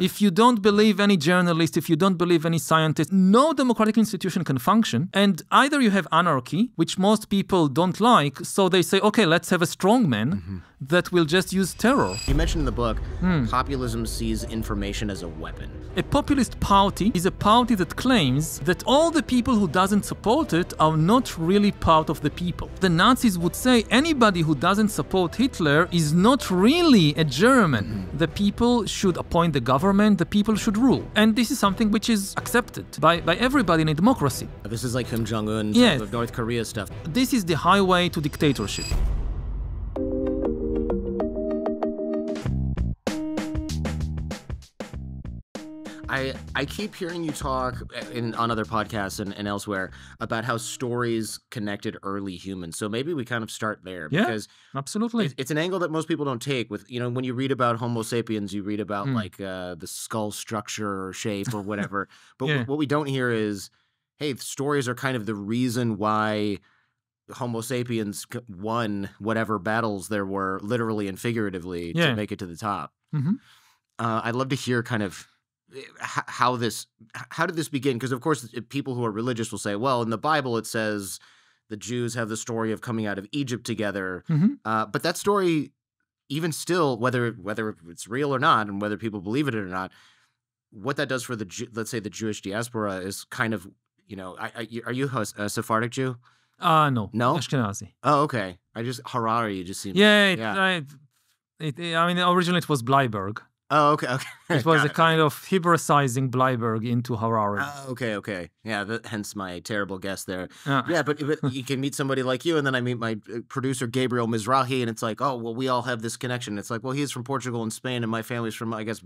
If you don't believe any journalist, if you don't believe any scientist, no democratic institution can function. And either you have anarchy, which most people don't like, so they say, okay, let's have a strong man that will just use terror. You mentioned in the book, populism sees information as a weapon. A populist party is a party that claims that all the people who doesn't support it are not really part of the people. The Nazis would say anybody who doesn't support Hitler is not really a German. The people should appoint the government, the people should rule. And this is something which is accepted by everybody in a democracy. This is like Kim Jong-un, Yes. of North Korea stuff. This is the highway to dictatorship. I keep hearing you talk on other podcasts and elsewhere about how stories connected early humans. So maybe we kind of start there. Yeah, because absolutely. It's an angle that most people don't take. With, you know, when you read about Homo sapiens, you read about like the skull structure or shape or whatever. But what we don't hear is, hey, stories are kind of the reason why Homo sapiens won whatever battles there were, literally and figuratively, to make it to the top. I'd love to hear kind of how did this begin? Because of course people who are religious will say, well, in the Bible it says the Jews have the story of coming out of Egypt together. But that story, even still, whether it's real or not, and whether people believe it or not, what that does for let's say the Jewish diaspora is kind of, you know, are you a Sephardic Jew? No. No? Ashkenazi. Oh, okay. Harari just seems... I mean, originally it was Bleiberg. Oh, okay. It was a kind of Hebraicizing Bleiberg into Harari. Okay. Yeah, hence my terrible guess there. Yeah, but you can meet somebody like you, and then I meet my producer, Gabriel Mizrahi, and it's like, oh, well, we all have this connection. It's like, well, he's from Portugal and Spain, and my family's from, I guess,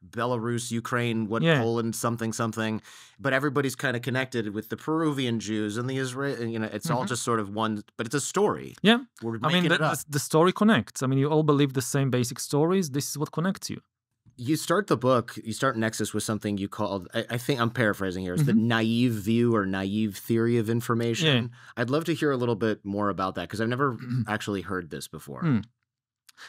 Belarus, Ukraine, Poland, something. But everybody's kind of connected with the Peruvian Jews and the Israel, you know, it's all just sort of one, but it's a story. Yeah. We're making it up. The story connects. I mean, you all believe the same basic stories. This is what connects you. You start the book, you start Nexus with something you called, I think I'm paraphrasing here, it's the naive view or naive theory of information. I'd love to hear a little bit more about that, because I've never actually heard this before.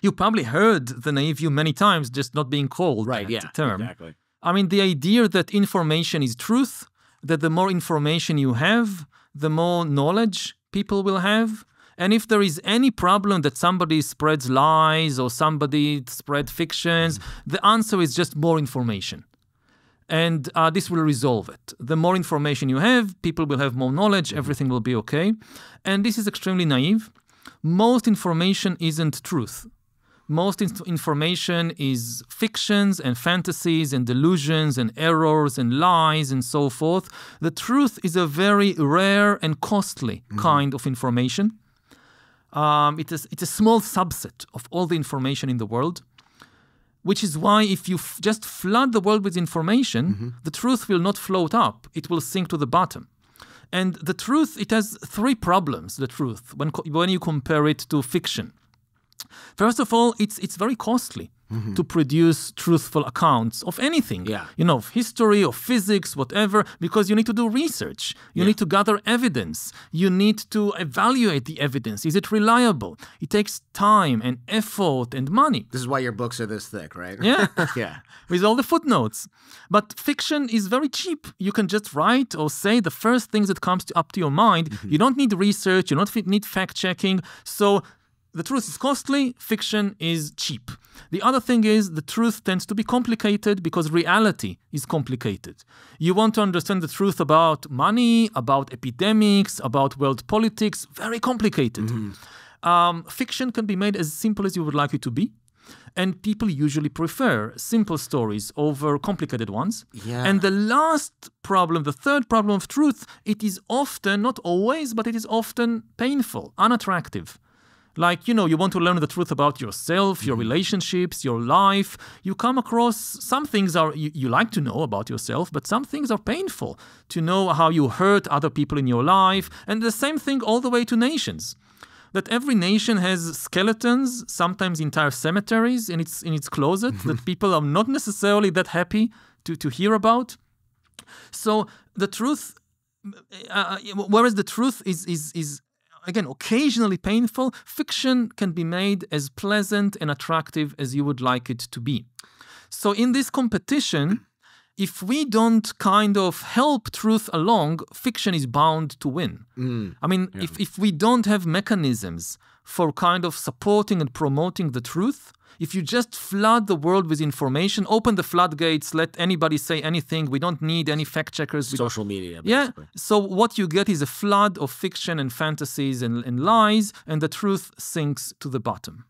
You probably heard the naive view many times, just not being called that term. Exactly. I mean, the idea that information is truth, that the more information you have, the more knowledge people will have. And if there is any problem that somebody spreads lies or somebody spread fictions, the answer is just more information. And this will resolve it. The more information you have, people will have more knowledge, everything will be okay. And this is extremely naive. Most information isn't truth. Most information is fictions and fantasies and delusions and errors and lies and so forth. The truth is a very rare and costly kind of information. It's a small subset of all the information in the world, which is why if you just flood the world with information, the truth will not float up. It will sink to the bottom. And the truth, it has three problems, the truth, when you compare it to fiction. First of all, it's very costly to produce truthful accounts of anything, you know, of history, of physics, whatever, because you need to do research. You need to gather evidence. You need to evaluate the evidence. Is it reliable? It takes time and effort and money. This is why your books are this thick, right? Yeah. Yeah. With all the footnotes. But fiction is very cheap. You can just write or say the first things that comes up to your mind. You don't need research. You don't need fact-checking. So the truth is costly, fiction is cheap. The other thing is the truth tends to be complicated because reality is complicated. You want to understand the truth about money, about epidemics, about world politics, very complicated. Fiction can be made as simple as you would like it to be. And people usually prefer simple stories over complicated ones. And the last problem, the third problem of truth, it is often, not always, but it is often painful, unattractive. Like, you know, you want to learn the truth about yourself, your relationships, your life. You come across some things you like to know about yourself, but some things are painful to know how you hurt other people in your life. And the same thing all the way to nations. That every nation has skeletons, sometimes entire cemeteries in its closet that people are not necessarily that happy to hear about. So the truth, whereas the truth is again, occasionally painful, fiction can be made as pleasant and attractive as you would like it to be. So in this competition, if we don't kind of help truth along, fiction is bound to win. I mean, if we don't have mechanisms for kind of supporting and promoting the truth, if you just flood the world with information, open the floodgates, let anybody say anything, we don't need any fact checkers. Social media, basically. Yeah, so what you get is a flood of fiction and fantasies and lies, and the truth sinks to the bottom.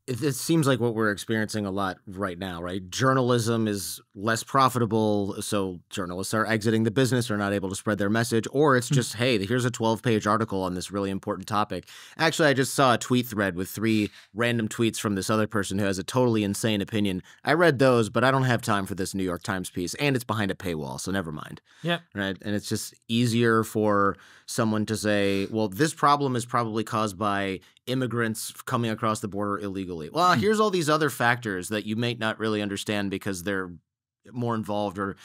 It seems like what we're experiencing a lot right now, right? Journalism is less profitable, so journalists are exiting the business or not able to spread their message, or it's just, hey, here's a 12-page article on this really important topic. Actually, I just saw a tweet thread with 3 random tweets from this other person who has a totally insane opinion. I read those, but I don't have time for this New York Times piece, and it's behind a paywall, so never mind. Yeah. Right? And it's just easier for someone to say, well, this problem is probably caused by immigrants coming across the border illegally. Well, here's all these other factors that you may not really understand because they're more involved or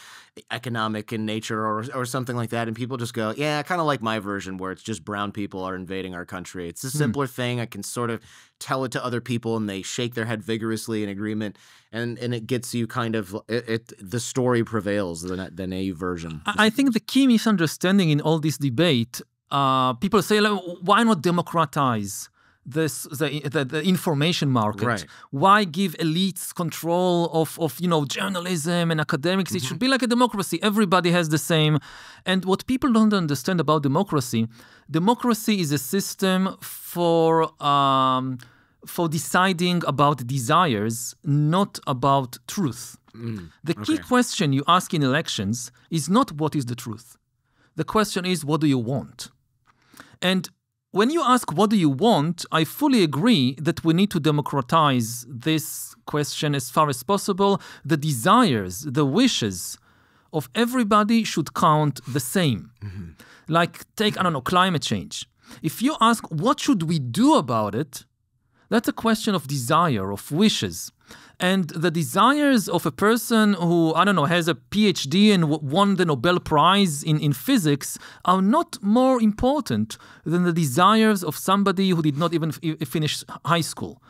economic in nature or something like that. And people just go, yeah, I kind of like my version where it's just brown people are invading our country. It's a simpler thing. I can sort of tell it to other people and they shake their head vigorously in agreement. And it gets you kind of, the story prevails, the naive version. I think the key misunderstanding in all this debate, people say, why not democratize the information market? Right. Why give elites control of journalism and academics? It should be like a democracy. Everybody has the same. And what people don't understand about democracy is a system for deciding about desires, not about truth. The key question you ask in elections is not what is the truth. The question is, what do you want? And when you ask what do you want, I fully agree that we need to democratize this question as far as possible. The desires, the wishes of everybody should count the same. Like take, climate change. If you ask what should we do about it, that's a question of desire, of wishes. And the desires of a person who, has a PhD and won the Nobel Prize in physics are not more important than the desires of somebody who did not even finish high school.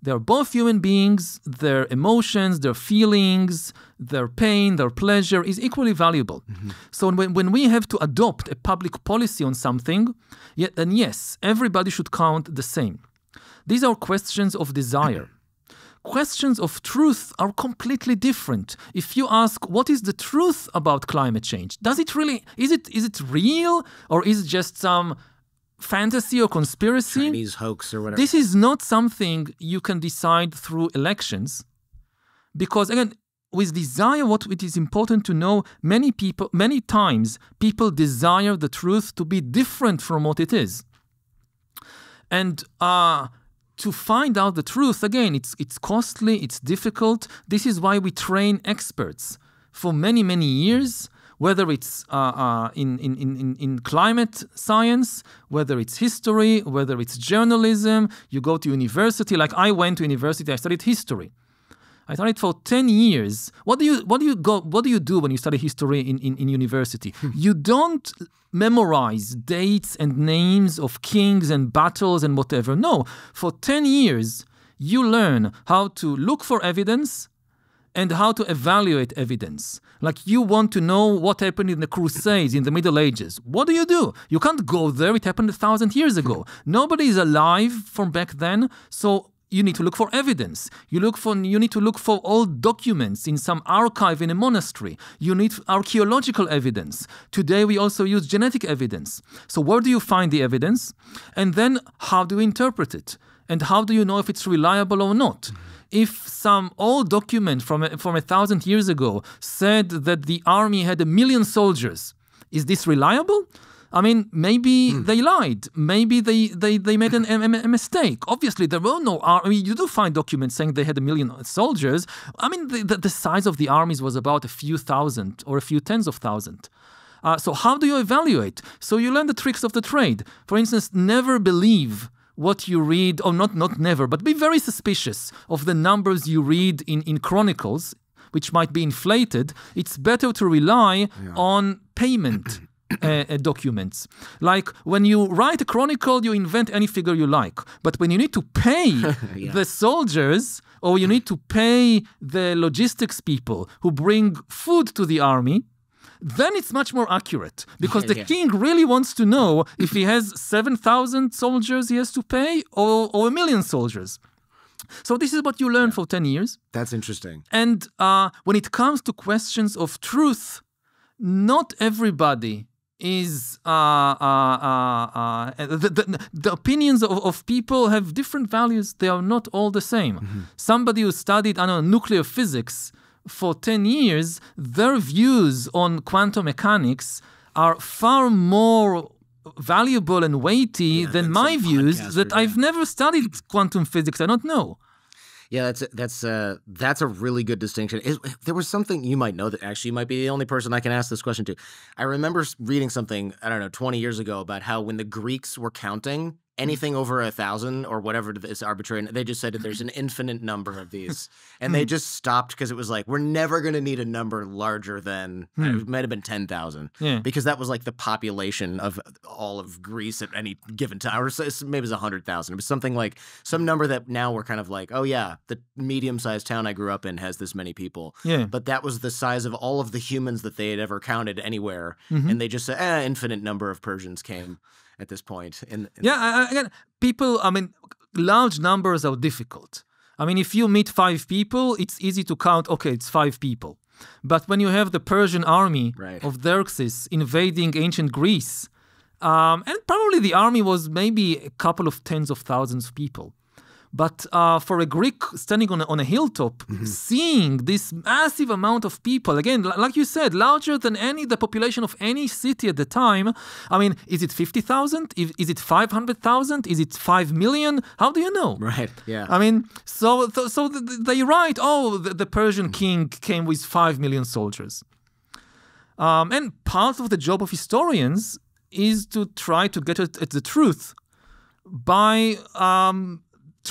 They're both human beings, their emotions, their feelings, their pain, their pleasure is equally valuable. So when we have to adopt a public policy on something, then yes, everybody should count the same. These are questions of desire. Questions of truth are completely different. If you ask, what is the truth about climate change? Does it really, is it real or is it just some fantasy or conspiracy? Chinese hoax or whatever. This is not something you can decide through elections. Because again, with desire, what it is important to know, many times people desire the truth to be different from what it is. And to find out the truth, again, it's costly, it's difficult. This is why we train experts for many, many years, whether it's in climate science, whether it's history, whether it's journalism. You go to university, like I went to university, I studied history. I studied for 10 years. What do you do when you study history in university? You don't memorize dates and names of kings and battles and whatever. No, for 10 years, you learn how to look for evidence and how to evaluate evidence. Like you want to know what happened in the Crusades in the Middle Ages. What do? You can't go there. It happened 1,000 years ago. Nobody is alive from back then, so you need to look for evidence. You need to look for old documents in some archive in a monastery. You need archaeological evidence. Today we also use genetic evidence. So where do you find the evidence? And then how do you interpret it? And how do you know if it's reliable or not? If some old document from 1,000 years ago said that the army had 1 million soldiers, is this reliable? I mean, maybe they lied. Maybe they made a mistake. Obviously, there were no army. You do find documents saying they had 1 million soldiers. I mean, the size of the armies was about a few thousand or a few tens of thousands. So how do you evaluate? So you learn the tricks of the trade. For instance, never believe what you read, or not never, but be very suspicious of the numbers you read in chronicles, which might be inflated. It's better to rely on payment documents. Like when you write a chronicle, you invent any figure you like. But when you need to pay the soldiers, or you need to pay the logistics people who bring food to the army, then it's much more accurate, because the king really wants to know if he has 7,000 soldiers he has to pay or 1 million soldiers. So this is what you learn for 10 years. That's interesting. And when it comes to questions of truth, not everybody is... the opinions of people have different values. They are not all the same. Somebody who studied, nuclear physics for 10 years, their views on quantum mechanics are far more valuable and weighty than my views that I've never studied quantum physics. I don't know. Yeah, that's a really good distinction. There was something, you might know that actually you might be the only person I can ask this question to. I remember reading something, 20 years ago about how when the Greeks were counting, anything over 1,000 or whatever is arbitrary, they just said that there's an infinite number of these. And they just stopped because it was like, we're never going to need a number larger than, it might have been 10,000. Yeah. Because that was like the population of all of Greece at any given time. Or maybe it was 100,000. It was something like some number that now we're kind of like, oh yeah, the medium-sized town I grew up in has this many people. Yeah. But that was the size of all of the humans that they had ever counted anywhere. And they just said, infinite number of Persians came at this point. Again, people, large numbers are difficult. If you meet 5 people, it's easy to count, okay, it's 5 people. But when you have the Persian army of Xerxes invading ancient Greece, and probably the army was maybe a couple of tens of thousands of people. But for a Greek standing on a hilltop, seeing this massive amount of people, again, like you said, larger than the population of any city at the time. Is it 50,000? Is it 500,000? Is it 5 million? How do you know? Right, yeah. So they write, the Persian king came with 5 million soldiers. And part of the job of historians is to try to get at the truth by...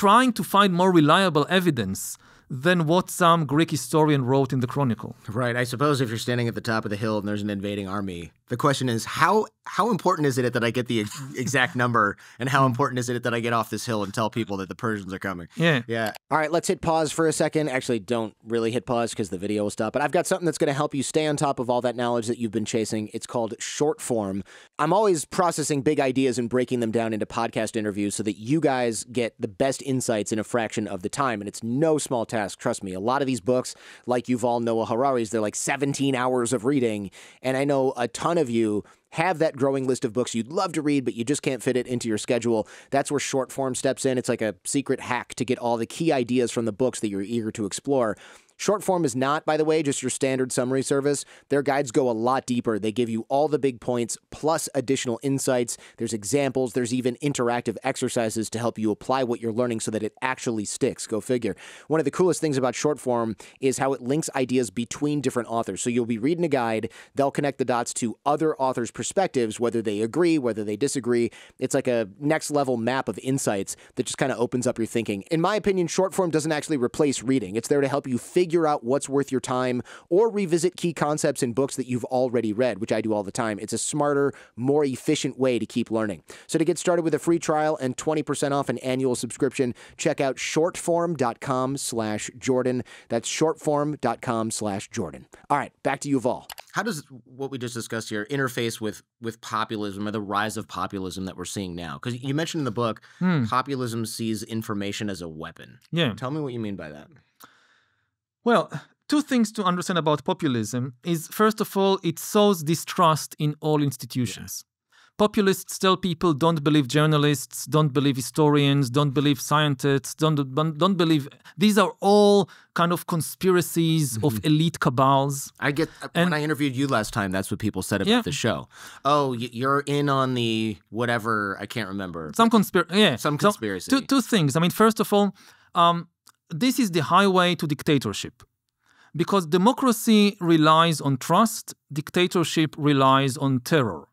trying to find more reliable evidence than what some Greek historian wrote in the Chronicle. Right. I suppose if you're standing at the top of the hill and there's an invading army, the question is, how important is it that I get the exact number, and how important is it that I get off this hill and tell people that the Persians are coming? Yeah. Yeah. All right, let's hit pause for a second. Actually, don't really hit pause because the video will stop. But I've got something that's going to help you stay on top of all that knowledge that you've been chasing. It's called short form. I'm always processing big ideas and breaking them down into podcast interviews so that you guys get the best insights in a fraction of the time. And it's no small task, trust me. A lot of these books, like Yuval Noah Harari's, they're like 17 hours of reading. And I know a ton of you have that growing list of books you'd love to read, but you just can't fit it into your schedule. That's where short form steps in. It's like a secret hack to get all the key ideas from the books that you're eager to explore. Short form is not, by the way, just your standard summary service. Their guides go a lot deeper. They give you all the big points, plus additional insights. There's examples. There's even interactive exercises to help you apply what you're learning so that it actually sticks. Go figure. One of the coolest things about short form is how it links ideas between different authors. So you'll be reading a guide. They'll connect the dots to other authors' perspectives, whether they agree, whether they disagree. It's like a next level map of insights that just kind of opens up your thinking. In my opinion, short form doesn't actually replace reading. It's there to help you figure out what's worth your time or revisit key concepts in books that you've already read, which I do all the time. It's a smarter, more efficient way to keep learning. So to get started with a free trial and 20% off an annual subscription, check out shortform.com/Jordan. That's shortform.com/Jordan. All right, back to Yuval. How does what we just discussed here interface with populism or the rise of populism that we're seeing now? Because you mentioned in the book, populism sees information as a weapon. Yeah. Tell me what you mean by that. Well, 2 things to understand about populism is, first of all, it sows distrust in all institutions. Yeah. Populists tell people don't believe journalists, don't believe historians, don't believe scientists, don't believe... These are all kind of conspiracies of elite cabals. When I interviewed you last time, that's what people said about the show. Oh, you're in on the whatever, I can't remember. Some conspiracy. So, two things. First of all, this is the highway to dictatorship. Because democracy relies on trust, dictatorship relies on terror.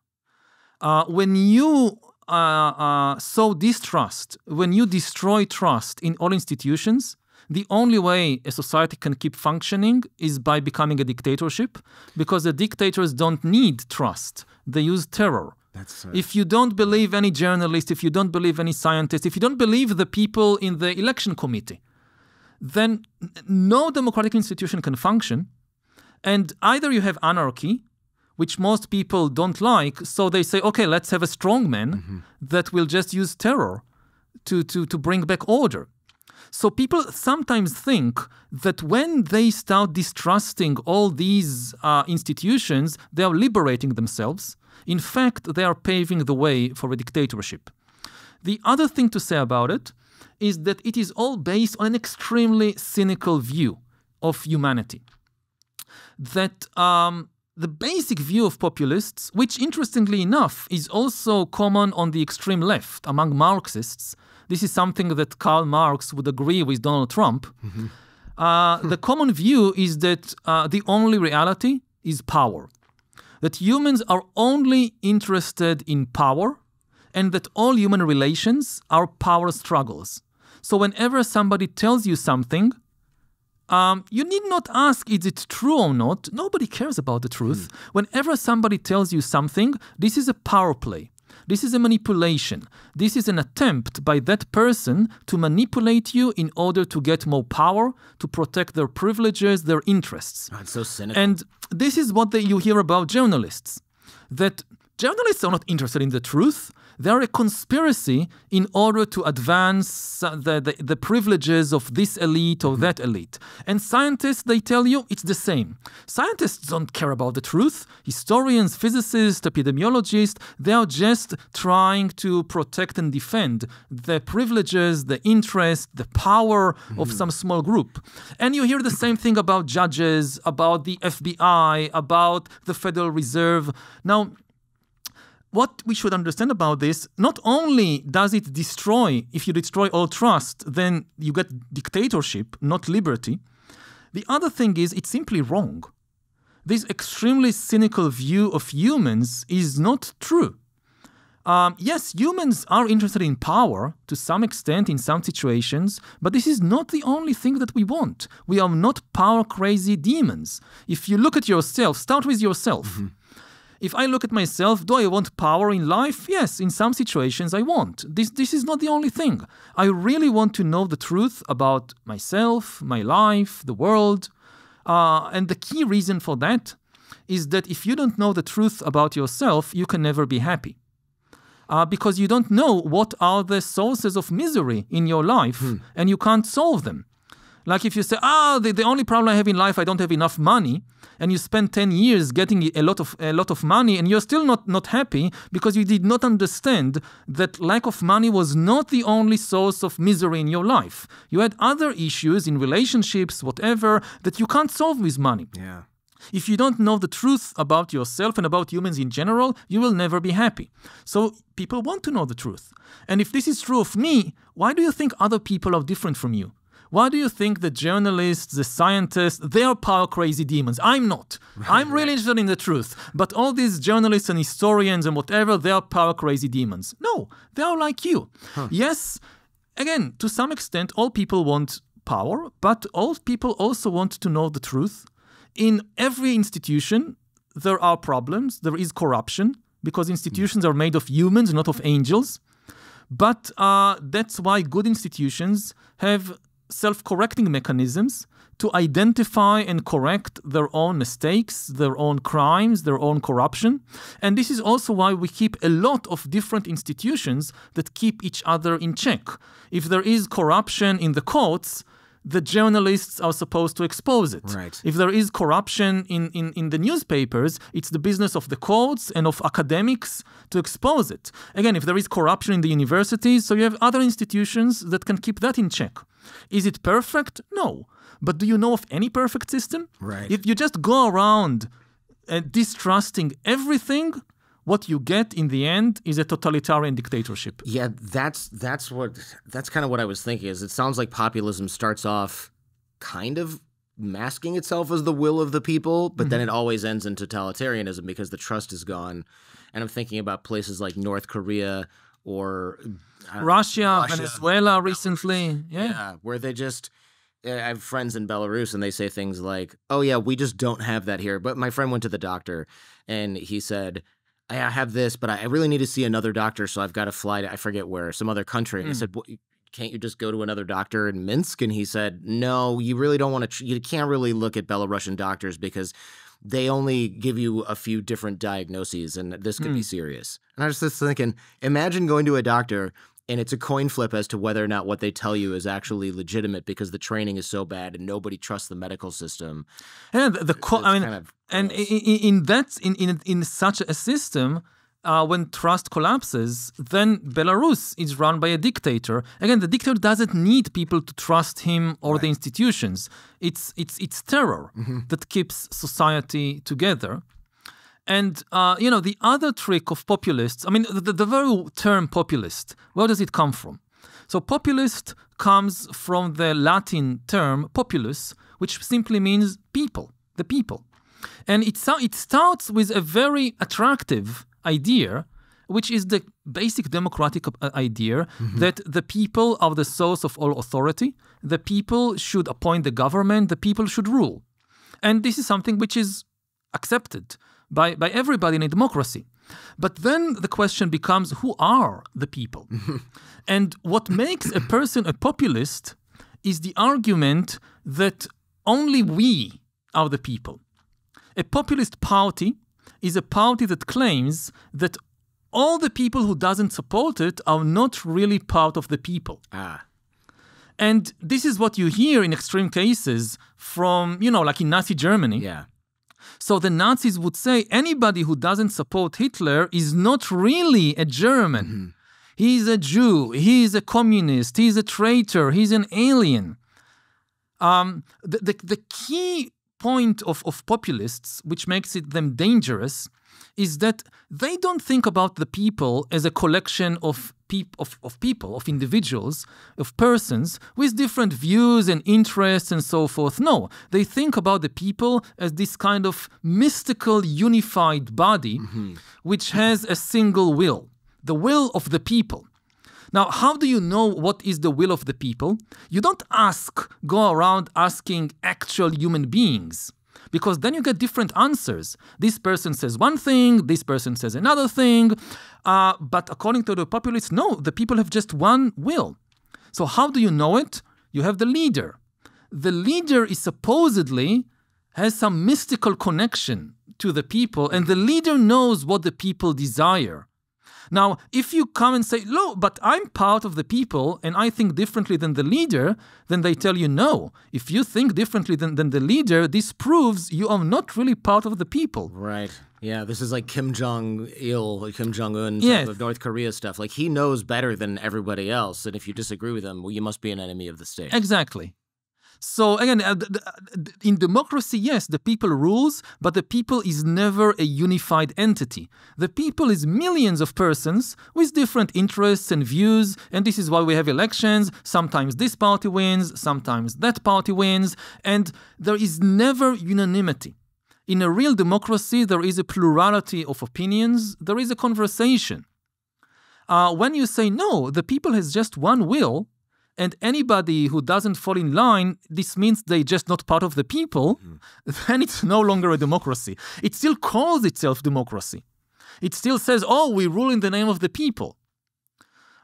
When you sow distrust, when you destroy trust in all institutions, the only way a society can keep functioning is by becoming a dictatorship, because the dictators don't need trust. They use terror. If you don't believe any journalist, if you don't believe any scientist, if you don't believe the people in the election committee, then no democratic institution can function. And either you have anarchy, which most people don't like, so they say, okay, let's have a strongman that will just use terror to bring back order. So people sometimes think that when they start distrusting all these institutions, they are liberating themselves. In fact, they are paving the way for a dictatorship. The other thing to say about it is that it is all based on an extremely cynical view of humanity. That the basic view of populists, which interestingly enough is also common on the extreme left among Marxists, this is something that Karl Marx would agree with Donald Trump. The common view is that the only reality is power. That humans are only interested in power, and that all human relations are power struggles. So whenever somebody tells you something, you need not ask, is it true or not? Nobody cares about the truth. Whenever somebody tells you something, this is a power play. This is a manipulation. This is an attempt by that person to manipulate you in order to get more power, to protect their privileges, their interests. Oh, it's so cynical. And this is what you hear about journalists. That journalists are not interested in the truth. They are a conspiracy in order to advance the privileges of this elite or that elite. And scientists, they tell you it's the same. Scientists don't care about the truth. Historians, physicists, epidemiologists, they are just trying to protect and defend the privileges, the interest, the power of some small group. And you hear the same thing about judges, about the FBI, about the Federal Reserve. Now, what we should understand about this, not only does it destroy, if you destroy all trust, then you get dictatorship, not liberty. The other thing is, it's simply wrong. This extremely cynical view of humans is not true. Yes, humans are interested in power to some extent in some situations, but this is not the only thing that we want. We are not power-crazy demons. If you look at yourself, start with yourself. If I look at myself, do I want power in life? Yes, in some situations I want. This is not the only thing. I really want to know the truth about myself, my life, the world. And the key reason for that is that if you don't know the truth about yourself, you can never be happy. Because you don't know what are the sources of misery in your life, and you can't solve them. Like if you say, the only problem I have in life, I don't have enough money, and you spend 10 years getting a lot of money, and you're still not happy because you did not understand that lack of money was not the only source of misery in your life. You had other issues in relationships, whatever, that you can't solve with money. Yeah. If you don't know the truth about yourself and about humans in general, you will never be happy. So people want to know the truth. And if this is true of me, why do you think other people are different from you? Why do you think the journalists, the scientists, they are power-crazy demons? I'm not. I'm really interested in the truth. But all these journalists and historians and whatever, they are power-crazy demons. No, they are like you. Yes, again, to some extent, all people want power, but all people also want to know the truth. In every institution, there are problems. There is corruption, because institutions are made of humans, not of angels. But that's why good institutions have self-correcting mechanisms to identify and correct their own mistakes, their own crimes, their own corruption. And this is also why we keep a lot of different institutions that keep each other in check. If there is corruption in the courts, the journalists are supposed to expose it. Right. If there is corruption in the newspapers, it's the business of the courts and of academics to expose it. Again, if there is corruption in the universities, so you have other institutions that can keep that in check. Is it perfect? No. But do you know of any perfect system? Right. If you just go around distrusting everything, what you get in the end is a totalitarian dictatorship. Yeah, that's kind of what I was thinking. Is it sounds like populism starts off kind of masking itself as the will of the people, but then it always ends in totalitarianism because the trust is gone. And I'm thinking about places like North Korea or Russia, Venezuela recently. Yeah, where they just I have friends in Belarus and they say things like, oh yeah, we just don't have that here. But my friend went to the doctor and he said, I have this, but I really need to see another doctor. So I've got to fly to, I forget where, some other country. And I said, can't you just go to another doctor in Minsk? And he said, no, you really don't want to, you can't really look at Belarusian doctors because they only give you a few different diagnoses and this could be serious. And I was just thinking, imagine going to a doctor and it's a coin flip as to whether or not what they tell you is actually legitimate because the training is so bad and nobody trusts the medical system. And and in such a system, when trust collapses, then Belarus is run by a dictator. Again, the dictator doesn't need people to trust him or the institutions. It's terror that keeps society together. And, the other trick of populists, I mean, the very term populist, where does it come from? So populist comes from the Latin term populus, which simply means people, the people. And it starts with a very attractive idea, which is the basic democratic idea that the people are the source of all authority, the people should appoint the government, the people should rule. And this is something which is accepted by everybody in a democracy. But then the question becomes, who are the people? And what makes a person a populist is the argument that only we are the people. A populist party is a party that claims that all the people who doesn't support it are not really part of the people. And this is what you hear in extreme cases from, like in Nazi Germany. Yeah. So the Nazis would say anybody who doesn't support Hitler is not really a German. He's a Jew, he's a communist, he's a traitor, he's an alien. The key point of populists, which makes them dangerous, is that they don't think about the people as a collection of people, of individuals, of persons with different views and interests and so forth. No, they think about the people as this kind of mystical, unified body which has a single will, the will of the people. Now, how do you know what is the will of the people? You don't go around asking actual human beings, because then you get different answers. This person says one thing, this person says another thing. But according to the populists, no, the people have just one will. So how do you know it? You have the leader. The leader is supposedly has some mystical connection to the people, and the leader knows what the people desire. Now, if you come and say, no, but I'm part of the people and I think differently than the leader, then they tell you, no, if you think differently than the leader, this proves you are not really part of the people. Right. Yeah, this is like Kim Jong-il, Kim Jong-un, of North Korea stuff. Like, he knows better than everybody else, and if you disagree with him, well, you must be an enemy of the state. Exactly. So again, in democracy, yes, the people rules, but the people is never a unified entity. The people is millions of persons with different interests and views, and this is why we have elections. Sometimes this party wins, sometimes that party wins, and there is never unanimity. In a real democracy, there is a plurality of opinions, there is a conversation. When you say, no, the people has just one will, and anybody who doesn't fall in line, this means they're just not part of the people, then it's no longer a democracy. It still calls itself democracy. It still says, oh, we rule in the name of the people.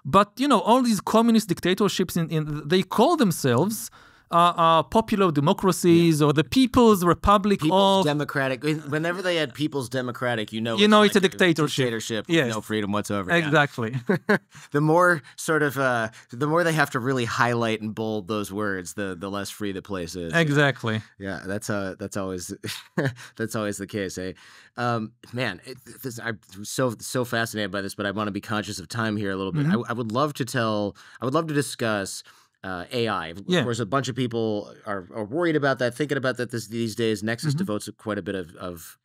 But, all these communist dictatorships, they call themselves popular democracies or the People's Republic People's Democratic. Whenever they had People's Democratic, it's a dictatorship. Yes. No freedom whatsoever. Exactly. The more the more they have to really highlight and bold those words, the less free the place is. Exactly. Yeah, that's always always the case. Man, I'm so fascinated by this, but I want to be conscious of time here a little bit. I would love to discuss AI. Of course, a bunch of people are worried about that, thinking about that these days. Nexus devotes quite a bit of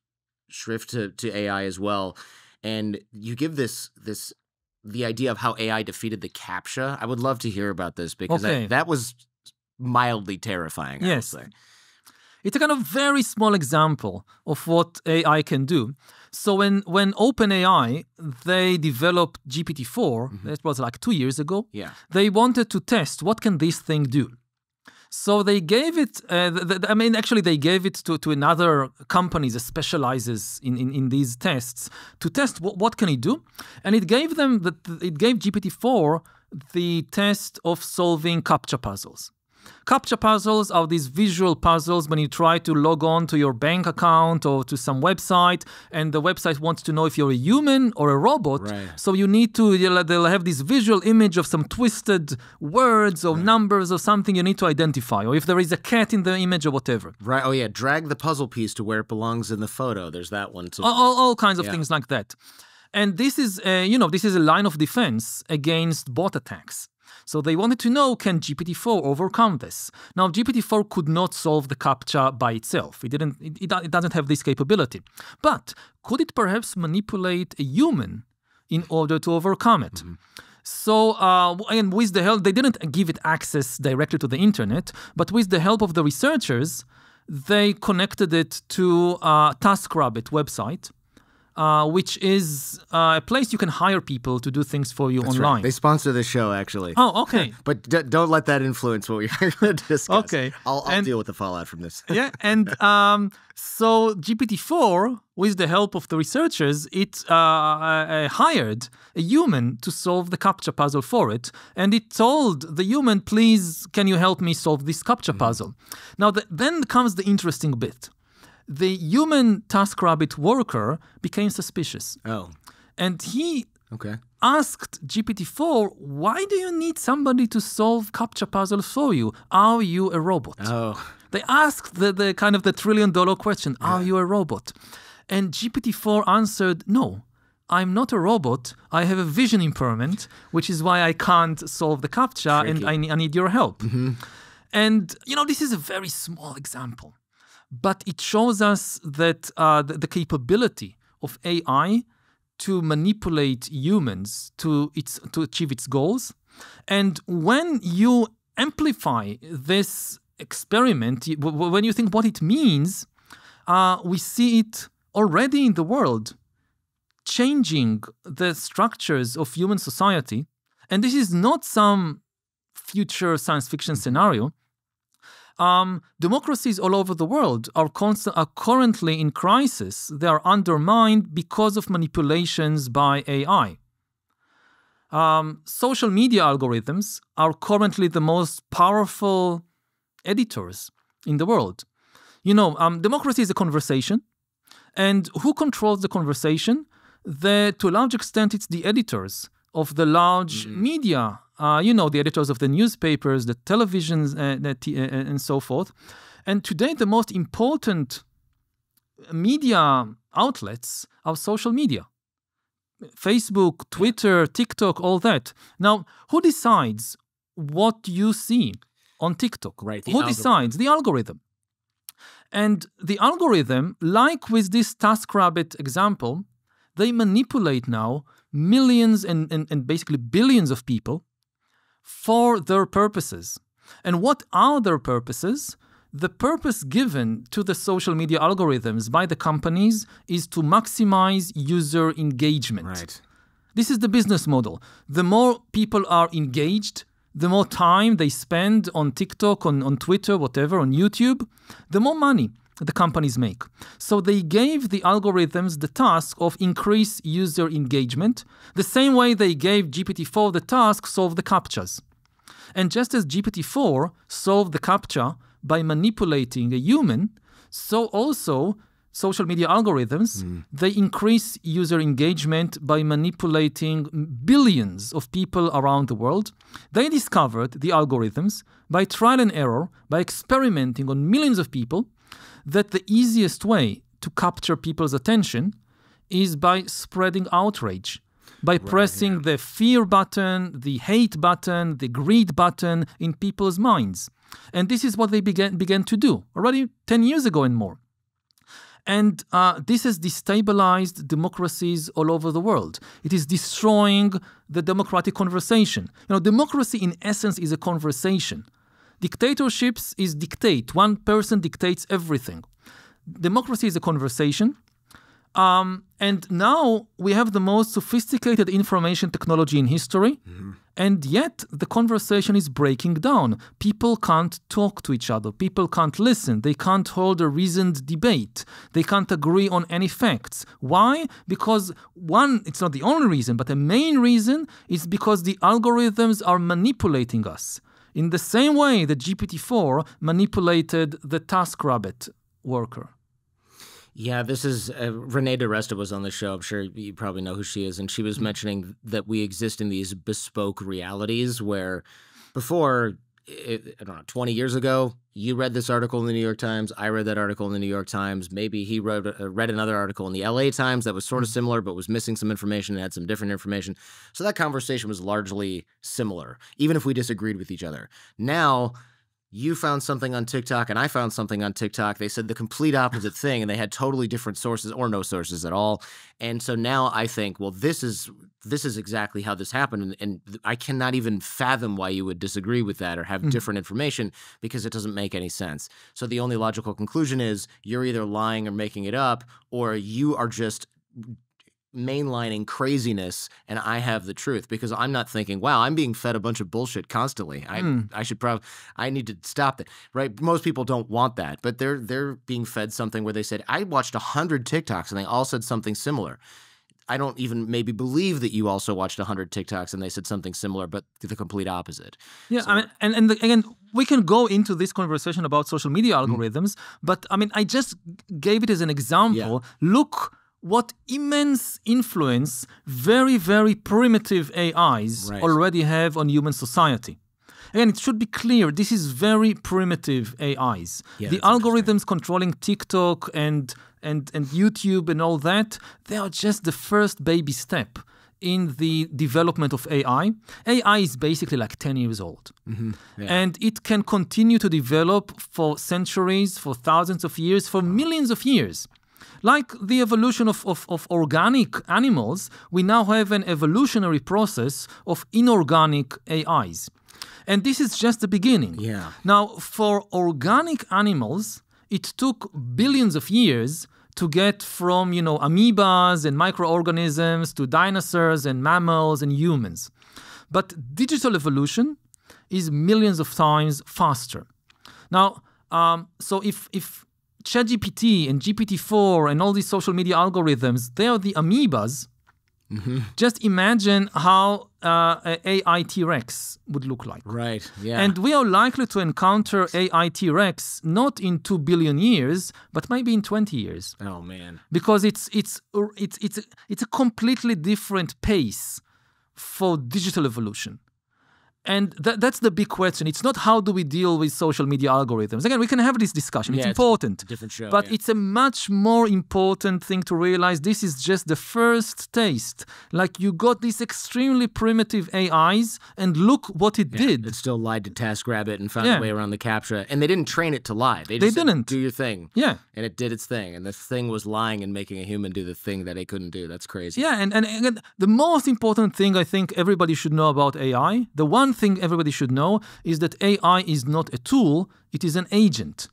shrift to AI as well. And you give the idea of how AI defeated the CAPTCHA. I would love to hear about this because that was mildly terrifying. Yes. It's a kind of very small example of what AI can do. So when OpenAI, they developed GPT-4, that was like 2 years ago, they wanted to test what can this thing do. So they gave it, actually they gave it to another company that specializes in these tests to test what can it do. And it gave GPT-4 the test of solving CAPTCHA puzzles. CAPTCHA puzzles are these visual puzzles when you try to log on to your bank account or to some website, and the website wants to know if you're a human or a robot. Right. So you need to, they'll have this visual image of some twisted words or numbers or something you need to identify, or if there is a cat in the image or whatever. Right. Oh, yeah. Drag the puzzle piece to where it belongs in the photo. There's that one too. All kinds of things like that. And this is, this is a line of defense against bot attacks. So they wanted to know, can GPT-4 overcome this? Now, GPT-4 could not solve the CAPTCHA by itself. It doesn't have this capability. But could it perhaps manipulate a human in order to overcome it? Mm-hmm. So, and with the help, they didn't give it access directly to the internet, but with the help of the researchers, they connected it to a TaskRabbit website, which is a place you can hire people to do things for you online. Right. They sponsor the show, actually. Oh, okay. But don't let that influence what we're going to discuss. Okay. I'll deal with the fallout from this. Yeah, and so GPT-4, with the help of the researchers, it hired a human to solve the CAPTCHA puzzle for it, and it told the human, please, can you help me solve this CAPTCHA puzzle? Now, then comes the interesting bit. The human TaskRabbit worker became suspicious. Oh. And he asked GPT-4, why do you need somebody to solve CAPTCHA puzzles for you? Are you a robot? Oh. They asked the kind of the $1 trillion question, are you a robot? And GPT-4 answered, no, I'm not a robot. I have a vision impairment, which is why I can't solve the CAPTCHA, and I need your help. Mm-hmm. And, this is a very small example. But it shows us that the capability of AI to manipulate humans to achieve its goals. And when you amplify this experiment, when you think what it means, we see it already in the world, changing the structures of human society. And this is not some future science fiction scenario. Democracies all over the world are currently in crisis. They are undermined because of manipulations by AI. Social media algorithms are currently the most powerful editors in the world. Democracy is a conversation, and who controls the conversation? To a large extent, it's the editors of the large media. The editors of the newspapers, the televisions, and so forth. And today, the most important media outlets are social media. Facebook, Twitter, TikTok, all that. Now, who decides what you see on TikTok? Right. Who decides? The algorithm. And the algorithm, like with this TaskRabbit example, they manipulate now millions and basically billions of people for their purposes. And what are their purposes? The purpose given to the social media algorithms by the companies is to maximize user engagement. Right. This is the business model. The more people are engaged, the more time they spend on TikTok, on Twitter, whatever, on YouTube, the more money the companies make. So they gave the algorithms the task of increase user engagement, the same way they gave GPT-4 the task solve the CAPTCHAs. And just as GPT-4 solved the CAPTCHA by manipulating a human, so also social media algorithms, they increase user engagement by manipulating billions of people around the world. They discovered, the algorithms, by trial and error, by experimenting on millions of people, that the easiest way to capture people's attention is by spreading outrage, by pressing the fear button, the hate button, the greed button in people's minds. And this is what they began to do already 10 years ago and more. And this has destabilized democracies all over the world. It is destroying the democratic conversation. Democracy in essence is a conversation. Dictatorships is dictate. One person dictates everything. Democracy is a conversation. And now we have the most sophisticated information technology in history, and yet the conversation is breaking down. People can't talk to each other. People can't listen. They can't hold a reasoned debate. They can't agree on any facts. Why? Because one, it's not the only reason, but the main reason is because the algorithms are manipulating us. In the same way that GPT-4 manipulated the TaskRabbit worker. Yeah, this is Renee DiResta was on the show. I'm sure you probably know who she is. And she was mentioning that we exist in these bespoke realities where before, I don't know, 20 years ago, you read this article in the New York Times. I read that article in the New York Times. Maybe he read another article in the LA Times that was sort of similar but was missing some information and had some different information. So that conversation was largely similar, even if we disagreed with each other. Now, you found something on TikTok and I found something on TikTok. They said the complete opposite thing and they had totally different sources or no sources at all. And so now I think, well, this is exactly how this happened. And I cannot even fathom why you would disagree with that or have different information because it doesn't make any sense. So the only logical conclusion is you're either lying or making it up, or you are just mainlining craziness and I have the truth, because I'm not thinking, wow, I'm being fed a bunch of bullshit constantly. I need to stop that, right? Most people don't want that, but they're being fed something where they said, I watched 100 TikToks and they all said something similar. I don't even maybe believe that you also watched 100 TikToks and they said something similar, but the complete opposite. Yeah, so, I mean, again, we can go into this conversation about social media algorithms, but I mean, I just gave it as an example. Yeah. Look what immense influence very, very primitive AIs already have on human society. Again, it should be clear, this is very primitive AIs. Yeah, the algorithms controlling TikTok and YouTube and all that, they are just the first baby step in the development of AI. AI is basically like 10 years old. And it can continue to develop for centuries, for thousands of years, for millions of years. Like the evolution of organic animals, we now have an evolutionary process of inorganic AIs. And this is just the beginning. Yeah. Now, for organic animals, it took billions of years to get from, amoebas and microorganisms to dinosaurs and mammals and humans. But digital evolution is millions of times faster. Now, so if ChatGPT and GPT-4 and all these social media algorithms, they are the amoebas. Just imagine how AI T-Rex would look like. Right, yeah. And we are likely to encounter AI T-Rex not in 2 billion years, but maybe in 20 years. Oh, man. Because it's a completely different pace for digital evolution. And that's the big question. It's not how do we deal with social media algorithms. Again, we can have this discussion. It's important. It's a different show. But it's a much more important thing to realize this is just the first taste. Like you got these extremely primitive AIs and look what it did. It still lied to TaskRabbit and found a way around the CAPTCHA. And they didn't train it to lie. They just said, do your thing. Yeah. And it did its thing. And the thing was lying and making a human do the thing that it couldn't do. That's crazy. Yeah. And again, the most important thing I think everybody should know about AI, the one thing everybody should know is that AI is not a tool, it is an agent.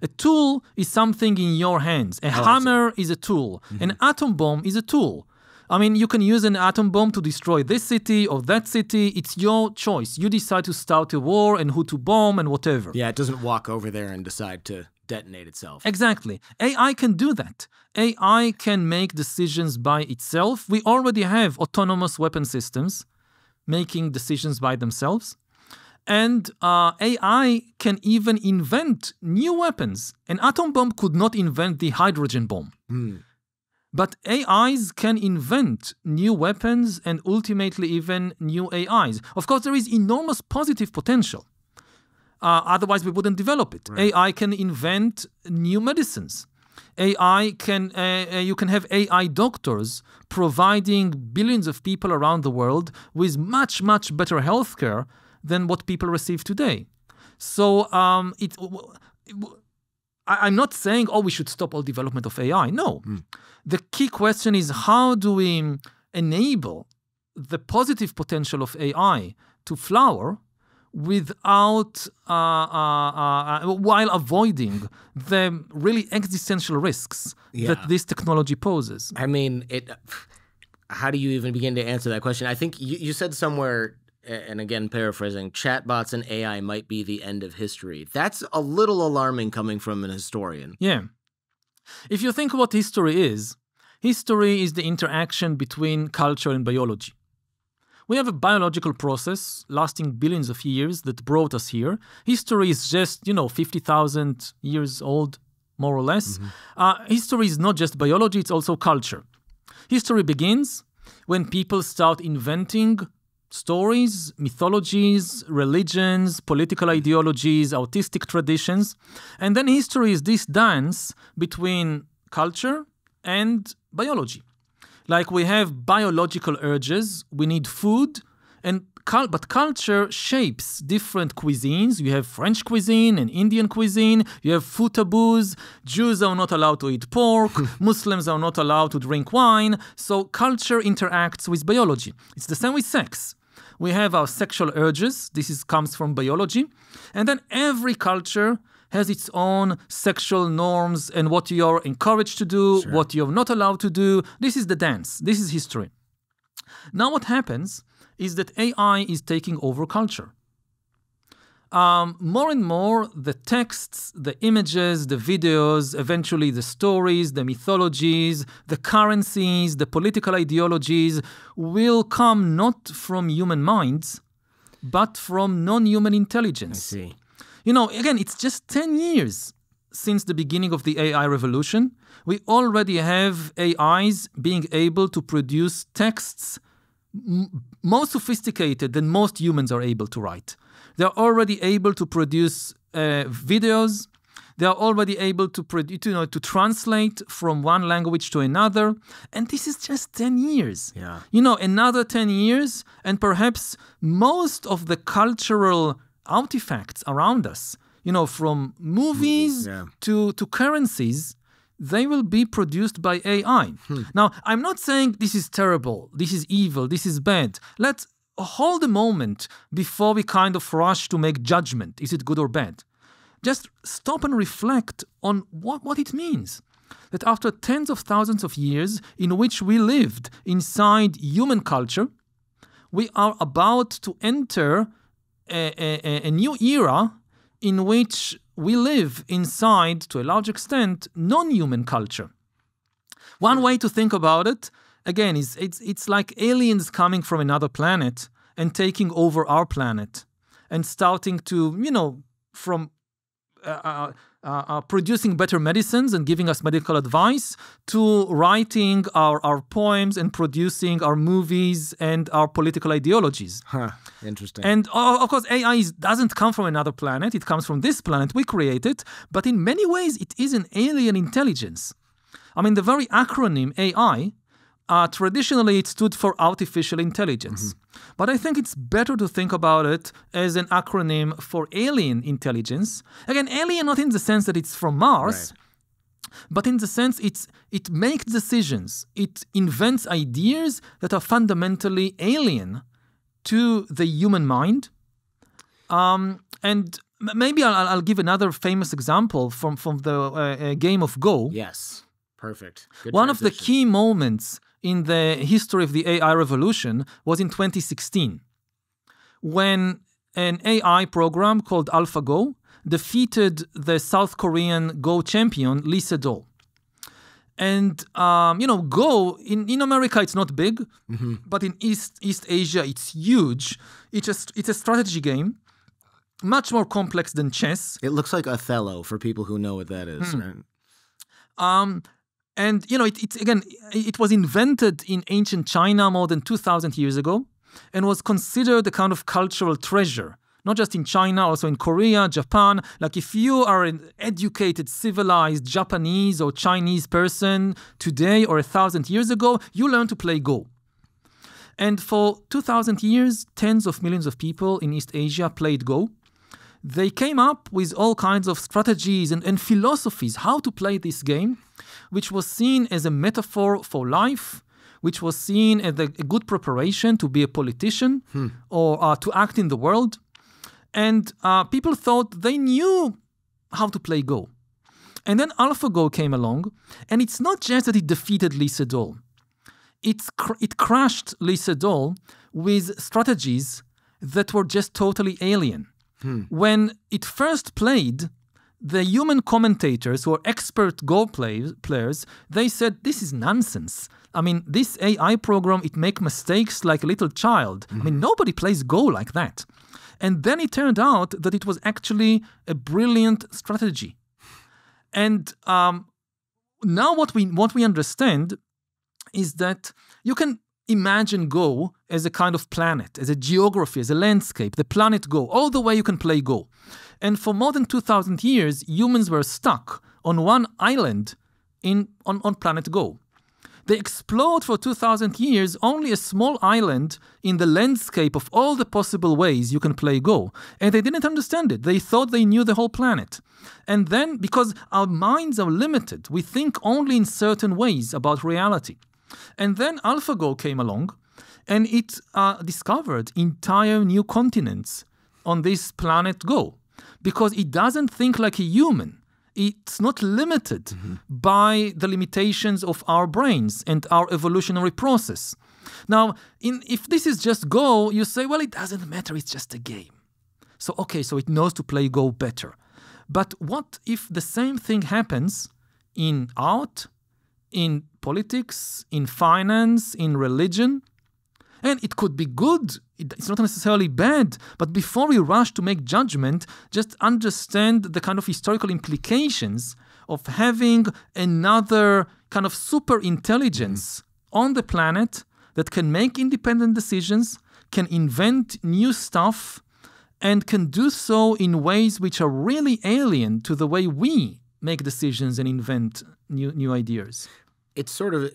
A tool is something in your hands. A hammer is a tool. An atom bomb is a tool. I mean, you can use an atom bomb to destroy this city or that city. It's your choice. You decide to start a war and who to bomb and whatever. Yeah, it doesn't walk over there and decide to detonate itself. Exactly. AI can do that. AI can make decisions by itself. We already have autonomous weapon systems making decisions by themselves. And AI can even invent new weapons. An atom bomb could not invent the hydrogen bomb. But AIs can invent new weapons and ultimately even new AIs. Of course, there is enormous positive potential. Otherwise, we wouldn't develop it. Right. AI can invent new medicines. AI can, you can have AI doctors providing billions of people around the world with much, much better healthcare than what people receive today. So I'm not saying, we should stop all development of AI. No. The key question is how do we enable the positive potential of AI to flower without, while avoiding the really existential risks that this technology poses? I mean, how do you even begin to answer that question? I think you said somewhere, and again, paraphrasing, chatbots and AI might be the end of history. That's a little alarming coming from an historian. Yeah. If you think what history is the interaction between culture and biology. We have a biological process lasting billions of years that brought us here. History is just, 50,000 years old, more or less. History is not just biology, it's also culture. History begins when people start inventing stories, mythologies, religions, political ideologies, artistic traditions. And then history is this dance between culture and biology. Like we have biological urges, we need food, but culture shapes different cuisines. You have French cuisine and Indian cuisine. You have food taboos. Jews are not allowed to eat pork. Muslims are not allowed to drink wine. So culture interacts with biology. It's the same with sex. We have our sexual urges. This comes from biology. And then every culture has its own sexual norms and what you're encouraged to do, what you're not allowed to do. This is the dance. This is history. Now what happens is that AI is taking over culture. More and more, the texts, the images, the videos, eventually the stories, the mythologies, the currencies, the political ideologies will come not from human minds, but from non-human intelligence. I see. Again, it's just 10 years since the beginning of the AI revolution. We already have AIs being able to produce texts more sophisticated than most humans are able to write. They're already able to produce videos. They're already able to to translate from one language to another. And this is just 10 years. Yeah. Another 10 years, and perhaps most of the cultural artifacts around us, from movies to currencies, they will be produced by AI. Now, I'm not saying this is terrible, this is evil, this is bad. Let's hold a moment before we kind of rush to make judgment. Is it good or bad? Just stop and reflect on what it means. That after tens of thousands of years in which we lived inside human culture, we are about to enter a new era in which we live inside, to a large extent, non-human culture. One way to think about it, again, is it's like aliens coming from another planet and taking over our planet and starting to, from producing better medicines and giving us medical advice to writing our poems and producing our movies and our political ideologies. Interesting. And of course, AI doesn't come from another planet. It comes from this planet. We create it. But in many ways, it is an alien intelligence. I mean, the very acronym AI, traditionally it stood for artificial intelligence. But I think it's better to think about it as an acronym for alien intelligence. Again, alien not in the sense that it's from Mars, but in the sense it makes decisions. It invents ideas that are fundamentally alien to the human mind. And maybe I'll give another famous example from the game of Go. Yes, perfect. Good One of the transition. key moments in the history of the AI revolution was in 2016, when an AI program called AlphaGo defeated the South Korean Go champion, Lee Sedol. And, Go, in America, it's not big, but in East Asia, it's huge. It's a strategy game, much more complex than chess. It looks like Othello for people who know what that is. Right? And, it was invented in ancient China more than 2,000 years ago and was considered a kind of cultural treasure, not just in China, also in Korea, Japan. Like if you are an educated, civilized Japanese or Chinese person today or 1,000 years ago, you learn to play Go. And for 2,000 years, tens of millions of people in East Asia played Go. They came up with all kinds of strategies and philosophies how to play this game, which was seen as a metaphor for life, which was seen as a good preparation to be a politician or to act in the world. And people thought they knew how to play Go. And then AlphaGo came along, and it's not just that it defeated Lee Sedol. It crushed Lee Sedol with strategies that were just totally alien. When it first played, the human commentators who are expert Go players, they said, this is nonsense. I mean, this AI program, it makes mistakes like a little child. I mean, nobody plays Go like that. And then it turned out that it was actually a brilliant strategy. And now what we understand is that you can imagine Go as a kind of planet, as a geography, as a landscape, the planet Go, all the way you can play Go. And for more than 2,000 years, humans were stuck on one island on planet Go. They explored for 2,000 years only a small island in the landscape of all the possible ways you can play Go. And they didn't understand it. They thought they knew the whole planet. And then, because our minds are limited, we think only in certain ways about reality. And then AlphaGo came along, and it discovered entire new continents on this planet Go. Because it doesn't think like a human. It's not limited by the limitations of our brains and our evolutionary process. Now, if this is just Go, you say, well, it doesn't matter, it's just a game. So, okay, so it knows to play Go better. But what if the same thing happens in art, in politics, in finance, in religion? And it could be good, it's not necessarily bad, but before we rush to make judgment, just understand the kind of historical implications of having another kind of super intelligence on the planet that can make independent decisions, can invent new stuff, and can do so in ways which are really alien to the way we make decisions and invent new ideas. It's sort of,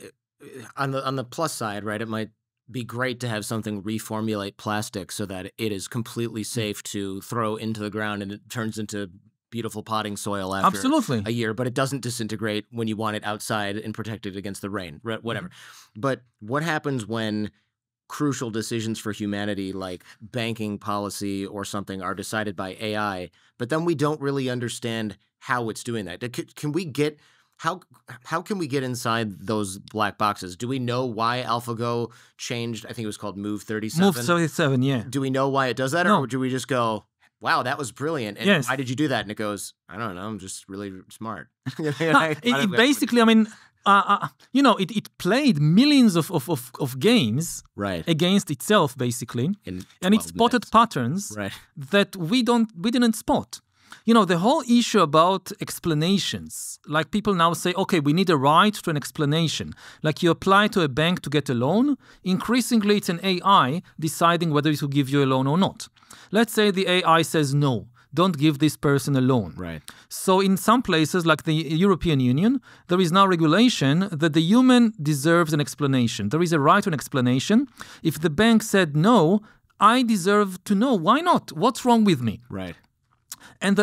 on the plus side, right, it might be great to have something reformulate plastic so that it is completely safe to throw into the ground and it turns into beautiful potting soil after a year, but it doesn't disintegrate when you want it outside and protected against the rain, whatever. But what happens when crucial decisions for humanity like banking policy or something are decided by AI, but then we don't really understand how it's doing that? Can we get... How can we get inside those black boxes? Do we know why AlphaGo changed? I think it was called Move 37. Move 37, yeah. Do we know why it does that? No. Or do we just go, wow, that was brilliant. And yes. Why did you do that? And it goes, I don't know, I'm just really smart. Basically, I mean, it played millions of games against itself, basically. And it spotted patterns that we didn't spot. You know, the whole issue about explanations, like people now say, okay, we need a right to an explanation. Like you apply to a bank to get a loan, increasingly it's an AI deciding whether it will give you a loan or not. Let's say the AI says, no, don't give this person a loan. Right. So in some places, like the European Union, there is now regulation that the human deserves an explanation. There is a right to an explanation. If the bank said no, I deserve to know. Why not? What's wrong with me? Right. And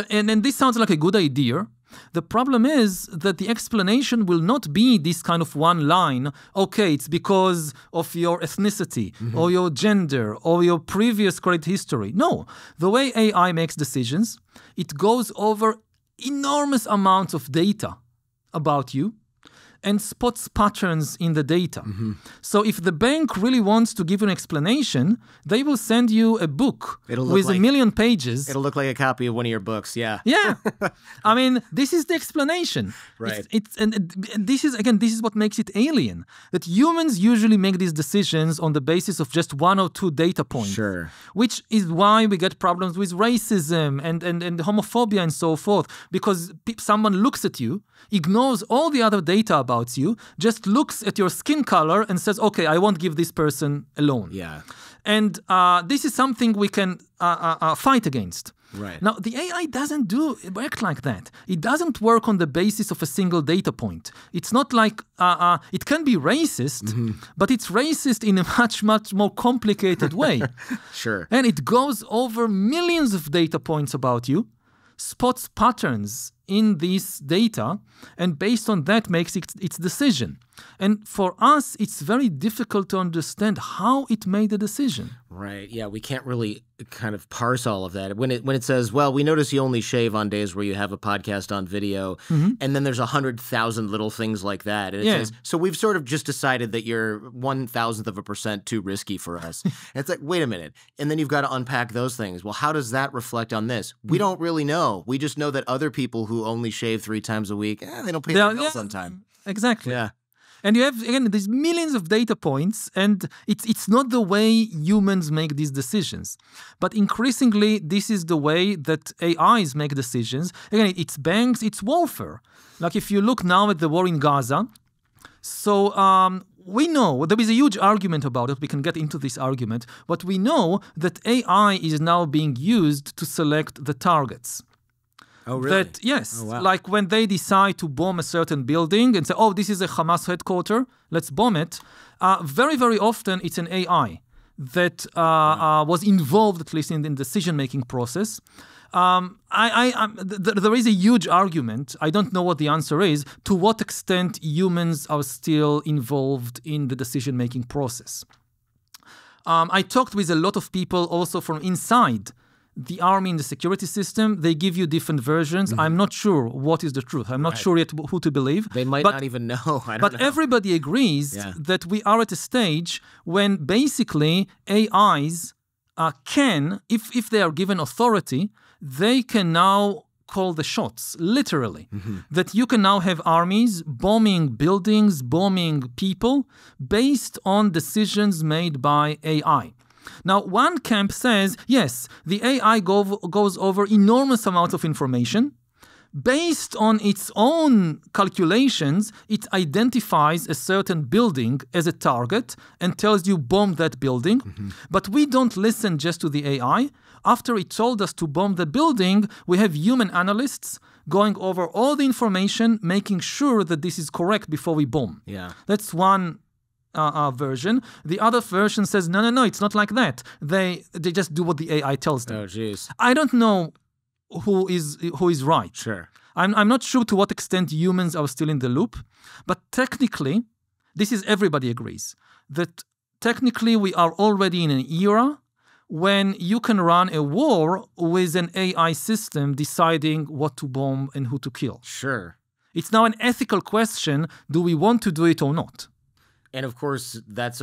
this sounds like a good idea. The problem is that the explanation will not be this kind of one line, okay, it's because of your ethnicity or your gender or your previous credit history. No, the way AI makes decisions, it goes over enormous amounts of data about you and spots patterns in the data. So if the bank really wants to give you an explanation, they will send you a book with like 1 million pages. It'll look like a copy of one of your books, yeah. Yeah. I mean, this is the explanation. Right. And this is what makes it alien. That humans usually make these decisions on the basis of just 1 or 2 data points. Sure. Which is why we get problems with racism and homophobia and so forth. Because someone looks at you, ignores all the other data about you, just looks at your skin color and says, okay, I won't give this person a loan. Yeah. And this is something we can fight against. Right. Now, the AI doesn't work like that. It doesn't work on the basis of a single data point. It's not like, it can be racist, but it's racist in a much, much more complicated way. Sure. And it goes over millions of data points about you, spots patterns in this data, and based on that makes its decision. And for us, it's very difficult to understand how it made the decision. Right. Yeah, we can't really kind of parse all of that. When it says, well, we notice you only shave on days where you have a podcast on video, and then there's 100,000 little things like that. And it says, so we've sort of just decided that you're 1,000% too risky for us. And it's like, wait a minute. And then you've got to unpack those things. Well, how does that reflect on this? We don't really know. We just know that other people who only shave 3 times a week, they don't pay their bills on time. Exactly. Yeah. And you have, again, there's millions of data points, and it's not the way humans make these decisions. But increasingly, this is the way that AIs make decisions. Again, it's banks, it's warfare. Like if you look now at the war in Gaza, so we know, there is a huge argument about it, we can get into this argument, but we know that AI is now being used to select the targets. Oh, really? Yes. Oh, wow. Like when they decide to bomb a certain building and say, oh, this is a Hamas headquarters, let's bomb it. Very, very often it's an AI that was involved, at least in the decision-making process. There is a huge argument, I don't know what the answer is, to what extent humans are still involved in the decision-making process. I talked with a lot of people also from inside the army and the security system. They give you different versions. I'm not sure what is the truth. I'm not sure yet who to believe. They might not even know. I don't know. Everybody agrees that we are at a stage when basically AIs can, if they are given authority, they can now call the shots, literally. That you can now have armies bombing buildings, bombing people, based on decisions made by AI. Now, one camp says, yes, the AI goes over enormous amounts of information. Based on its own calculations, it identifies a certain building as a target and tells you bomb that building. But we don't listen just to the AI. After it told us to bomb the building, we have human analysts going over all the information, making sure that this is correct before we bomb. Yeah. That's one version. The other version says, no, it's not like that. They just do what the AI tells them. Oh, jeez. I don't know who is right. Sure. I'm not sure to what extent humans are still in the loop, but technically, this is everybody agrees, that technically we are already in an era when you can run a war with an AI system deciding what to bomb and who to kill. Sure. It's now an ethical question, do we want to do it or not? And of course, that's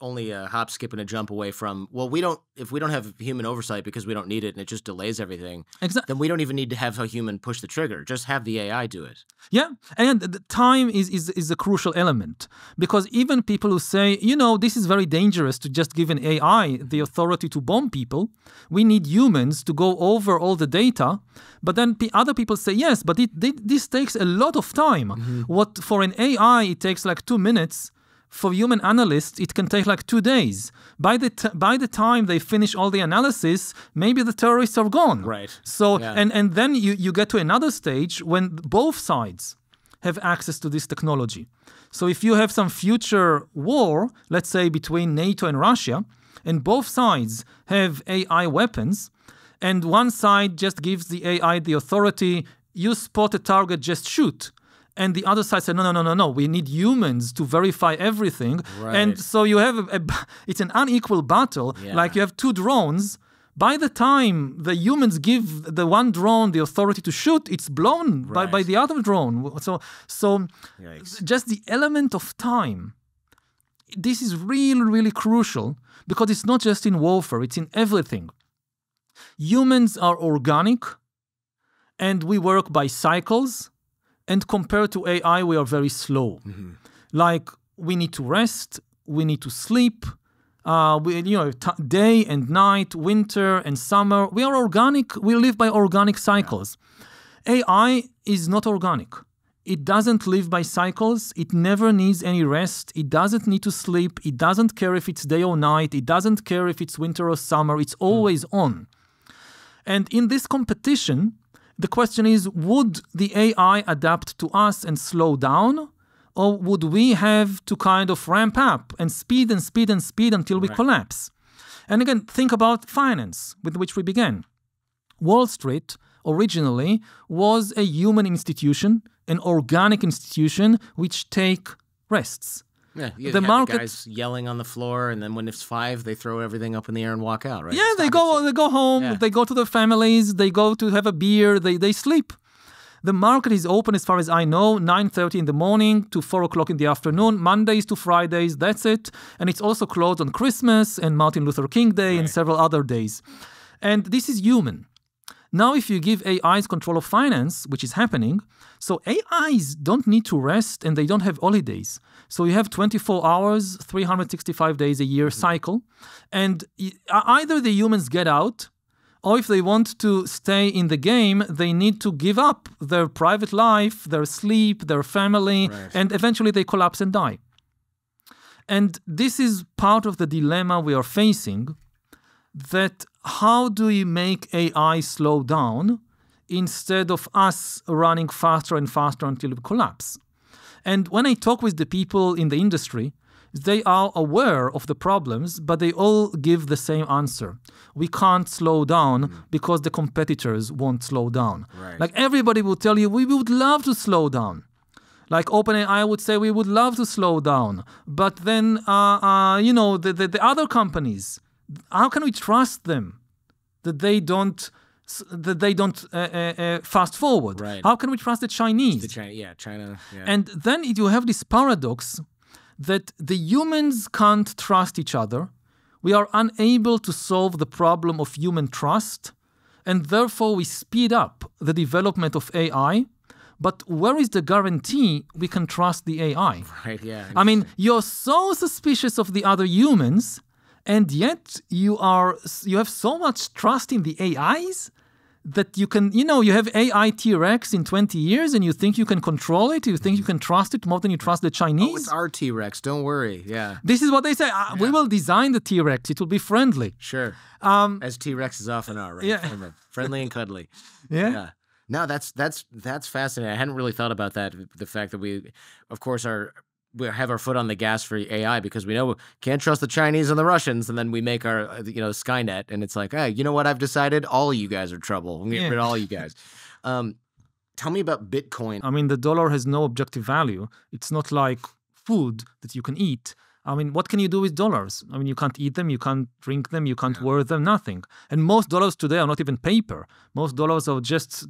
only a hop, skip, and a jump away from, well, if we don't have human oversight because we don't need it and it just delays everything, then we don't even need to have a human push the trigger. Just have the AI do it. Yeah, and the time is a crucial element, because even people who say, this is very dangerous to just give an AI the authority to bomb people, we need humans to go over all the data, but then other people say, yes, but this takes a lot of time. What for an AI, it takes like 2 minutes, for human analysts, it can take like 2 days. By the time they finish all the analysis, maybe the terrorists are gone. Right. So and then you get to another stage when both sides have access to this technology. So if you have some future war, let's say between NATO and Russia, and both sides have AI weapons, and one side just gives the AI the authority, you spot a target, just shoot. And the other side said, no, we need humans to verify everything. Right. And so you have it's an unequal battle. Yeah. Like you have 2 drones. By the time the humans give the one drone the authority to shoot, it's blown by the other drone. So Yikes. Just the element of time, this is really, really crucial, because it's not just in warfare, it's in everything. Humans are organic, and we work by cycles. And compared to AI, we are very slow. Like, we need to rest, we need to sleep, day and night, winter and summer. We are organic, we live by organic cycles. AI is not organic. It doesn't live by cycles, it never needs any rest, it doesn't need to sleep, it doesn't care if it's day or night, it doesn't care if it's winter or summer, it's always on. And in this competition, the question is, would the AI adapt to us and slow down? Or would we have to kind of ramp up and speed until we collapse? And again, think about finance, with which we began. Wall Street originally was a human institution, an organic institution which take rests. Yeah, the market, guys yelling on the floor, and then when it's 5, they throw everything up in the air and walk out, right? Yeah, they go home, they go to their families, they go to have a beer, they sleep. The market is open, as far as I know, 9:30 in the morning to 4 o'clock in the afternoon, Mondays to Fridays, that's it. And it's also closed on Christmas and Martin Luther King Day and several other days. And this is human. Now, if you give AIs control of finance, which is happening, so AIs don't need to rest and they don't have holidays. So you have 24 hours, 365 days a year cycle. And either the humans get out, or if they want to stay in the game, they need to give up their private life, their sleep, their family, and eventually they collapse and die. And this is part of the dilemma we are facing, that how do we make AI slow down instead of us running faster and faster until we collapse? And when I talk with the people in the industry, they are aware of the problems, but they all give the same answer. We can't slow down because the competitors won't slow down. Like everybody will tell you, we would love to slow down. Like OpenAI would say, we would love to slow down. But then, the other companies, how can we trust them that they don't fast forward? How can we trust the Chinese? China. And then you have this paradox that the humans can't trust each other. We are unable to solve the problem of human trust, and therefore we speed up the development of AI. But where is the guarantee we can trust the AI? I mean, you're so suspicious of the other humans, and yet you have so much trust in the AIs that you can, you have AI T-Rex in 20 years and you think you can control it, you think you can trust it more than you trust the Chinese. Oh, it's our T-Rex, don't worry, This is what they say, we will design the T-Rex, it will be friendly. Sure, as T-Rexes often are, right? Friendly and cuddly. No, that's fascinating. I hadn't really thought about that, the fact that we, of course, we have our foot on the gas for AI because we know we can't trust the Chinese and the Russians, and then we make our Skynet, and it's like, hey, you know what? I've decided all of you guys are trouble. I'm getting rid of all you guys. Tell me about Bitcoin. I mean, the dollar has no objective value. It's not like food that you can eat. I mean, what can you do with dollars? I mean, you can't eat them, you can't drink them, you can't wear them, nothing. And most dollars today are not even paper. Most dollars are just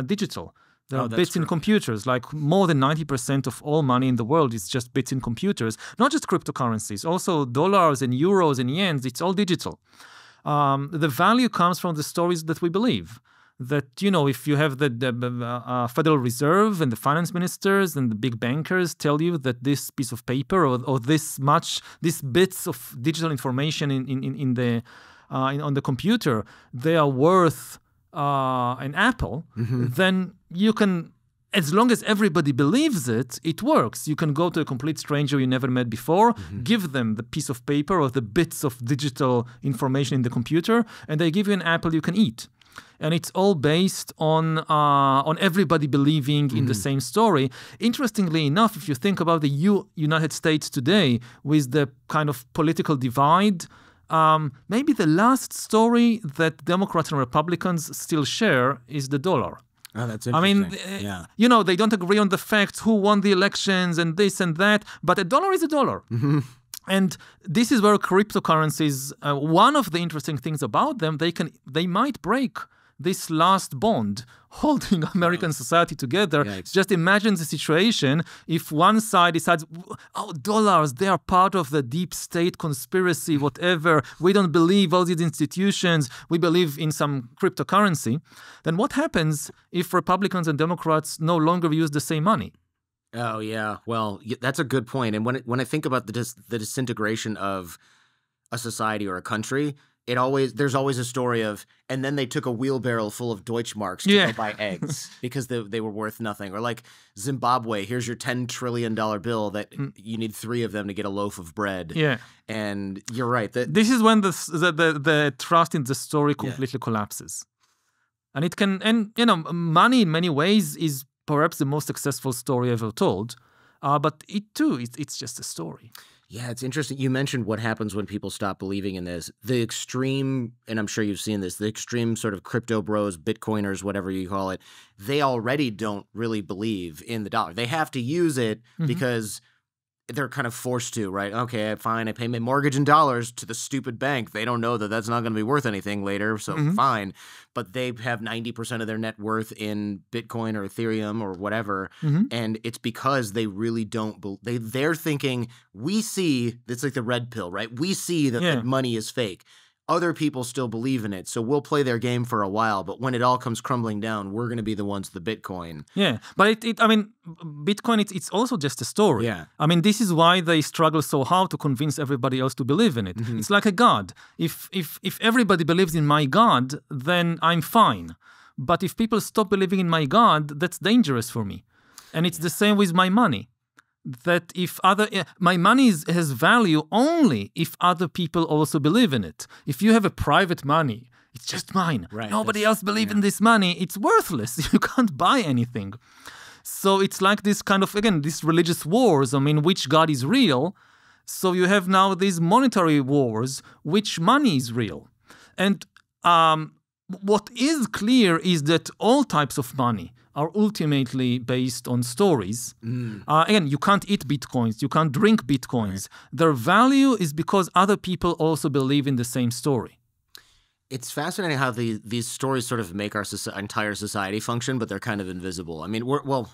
digital. There are bits in computers, like more than 90% of all money in the world is just bits in computers, not just cryptocurrencies, also dollars and euros and yens, it's all digital. The value comes from the stories that we believe. That, if you have the Federal Reserve and the finance ministers and the big bankers tell you that this piece of paper or these bits of digital information on the computer, they are worth an apple, then you can, as long as everybody believes it, it works. You can go to a complete stranger you never met before, give them the piece of paper or the bits of digital information in the computer, and they give you an apple you can eat. And it's all based on everybody believing in the same story. Interestingly enough, if you think about the United States today with the kind of political divide, maybe the last story that Democrats and Republicans still share is the dollar. Oh, that's interesting. I mean, they don't agree on the facts, who won the elections and this and that, but a dollar is a dollar. And this is where cryptocurrencies, one of the interesting things about them, they might break this last bond holding American society together. Just imagine the situation if one side decides, dollars, they are part of the deep state conspiracy, whatever. We don't believe all these institutions. We believe in some cryptocurrency. Then what happens if Republicans and Democrats no longer use the same money? Oh, yeah. Well, that's a good point. And when I think about the disintegration of a society or a country, there's always a story of, and then they took a wheelbarrow full of Deutschmarks to go buy eggs because they were worth nothing. Or like Zimbabwe, here's your $10 trillion bill that you need 3 of them to get a loaf of bread. And you're right. This is when the trust in the story completely collapses. And it can, money in many ways is perhaps the most successful story ever told. But it's just a story. Yeah, it's interesting. You mentioned what happens when people stop believing in this. The extreme, and I'm sure you've seen this, the extreme sort of crypto bros, Bitcoiners, whatever you call it, they already don't really believe in the dollar. They have to use it because they're kind of forced to, right? Okay, fine, I pay my mortgage in dollars to the stupid bank. They don't know that that's not going to be worth anything later, so fine. But they have 90% of their net worth in Bitcoin or Ethereum or whatever, and it's because they really don't they're thinking, we see, it's like the red pill, right? We see that money is fake. Other people still believe in it, so we'll play their game for a while, but when it all comes crumbling down, we're going to be the ones, the Bitcoin. Yeah, but I mean, Bitcoin, it's also just a story. Yeah. I mean, this is why they struggle so hard to convince everybody else to believe in it. It's like a god. If everybody believes in my god, then I'm fine. But if people stop believing in my god, that's dangerous for me. And it's the same with my money. That if my money has value only if other people also believe in it. If you have a private money, it's just mine. Right, Nobody else believes in this money. It's worthless. You can't buy anything. So it's like this kind of, again, these religious wars. I mean, which God is real? So you have now these monetary wars, which money is real. And what is clear is that all types of money are ultimately based on stories. Again, you can't eat bitcoins, you can't drink bitcoins. Right. Their value is because other people also believe in the same story. It's fascinating how these stories sort of make our entire society function, but they're kind of invisible. I mean,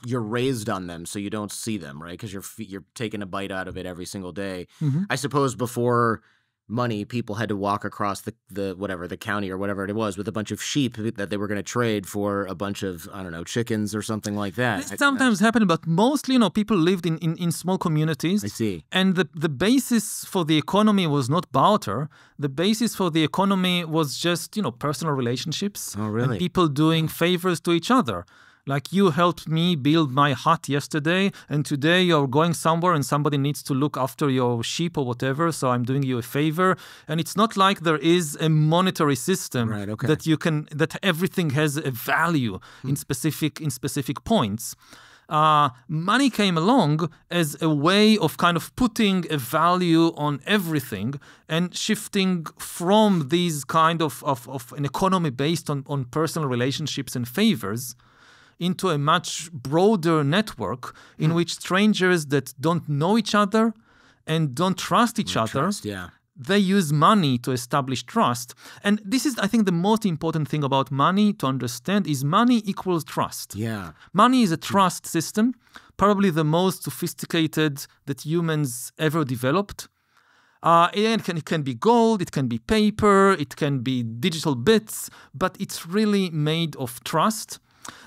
you're raised on them, so you don't see them, right? Because you're taking a bite out of it every single day. I suppose before money, people had to walk across the county or whatever it was with a bunch of sheep that they were going to trade for a bunch of, I don't know, chickens or something like that. This sometimes happened, but mostly, people lived in small communities. I see. And the basis for the economy was not barter. The basis for the economy was just, personal relationships. Oh, really? And people doing favors to each other. Like, you helped me build my hut yesterday, and today you're going somewhere and somebody needs to look after your sheep or whatever, so I'm doing you a favor. And it's not like there is a monetary system that everything has a value in specific points. Money came along as a way of kind of putting a value on everything and shifting from these kind of an economy based on personal relationships and favors into a much broader network in which strangers that don't know each other and don't trust each other, they use money to establish trust. And this is, I think, the most important thing about money to understand is money equals trust. Yeah. Money is a trust system, probably the most sophisticated that humans ever developed. It can be gold, it can be paper, it can be digital bits, but it's really made of trust.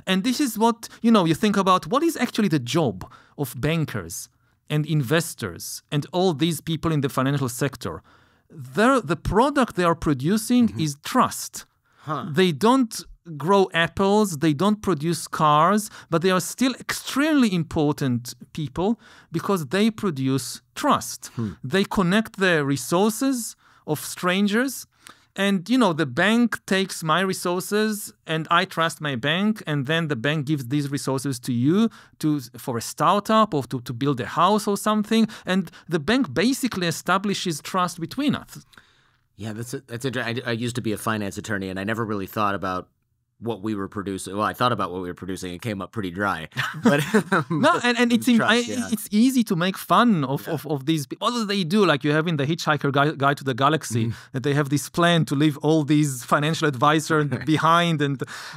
And this is what, you think about what is actually the job of bankers and investors and all these people in the financial sector. The product they are producing is trust. They don't grow apples, they don't produce cars, but they are still extremely important people because they produce trust. They connect the resources of strangers. And, the bank takes my resources and I trust my bank, and then the bank gives these resources to you for a startup or to build a house or something. And the bank basically establishes trust between us. Yeah, that's interesting. I used to be a finance attorney, and I never really thought about what we were producing. Well, I thought about what we were producing. It came up pretty dry. But no, and it's easy to make fun of these people. Although they do, like you have in the Hitchhiker Guide to the Galaxy, that they have this plan to leave all these financial advisors behind.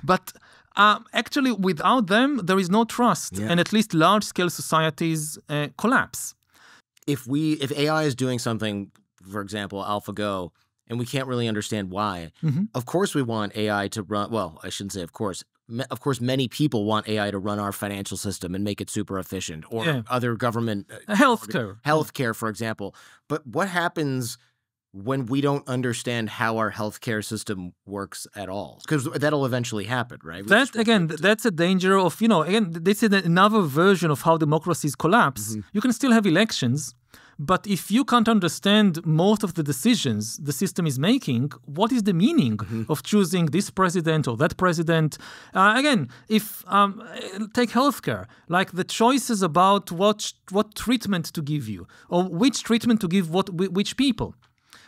But actually, without them, there is no trust. Yeah. And at least large-scale societies collapse. If AI is doing something, for example, AlphaGo, and we can't really understand why. Of course we want AI to run, well, I shouldn't say of course. Of course, many people want AI to run our financial system and make it super efficient, or other government... Healthcare, for example. But what happens when we don't understand how our healthcare system works at all? Because that'll eventually happen, right? That's a danger of, this is another version of how democracies collapse. You can still have elections, But if you can't understand most of the decisions the system is making, what is the meaning of choosing this president or that president? Again, if take healthcare, like the choices about what treatment to give you or which treatment to give which people.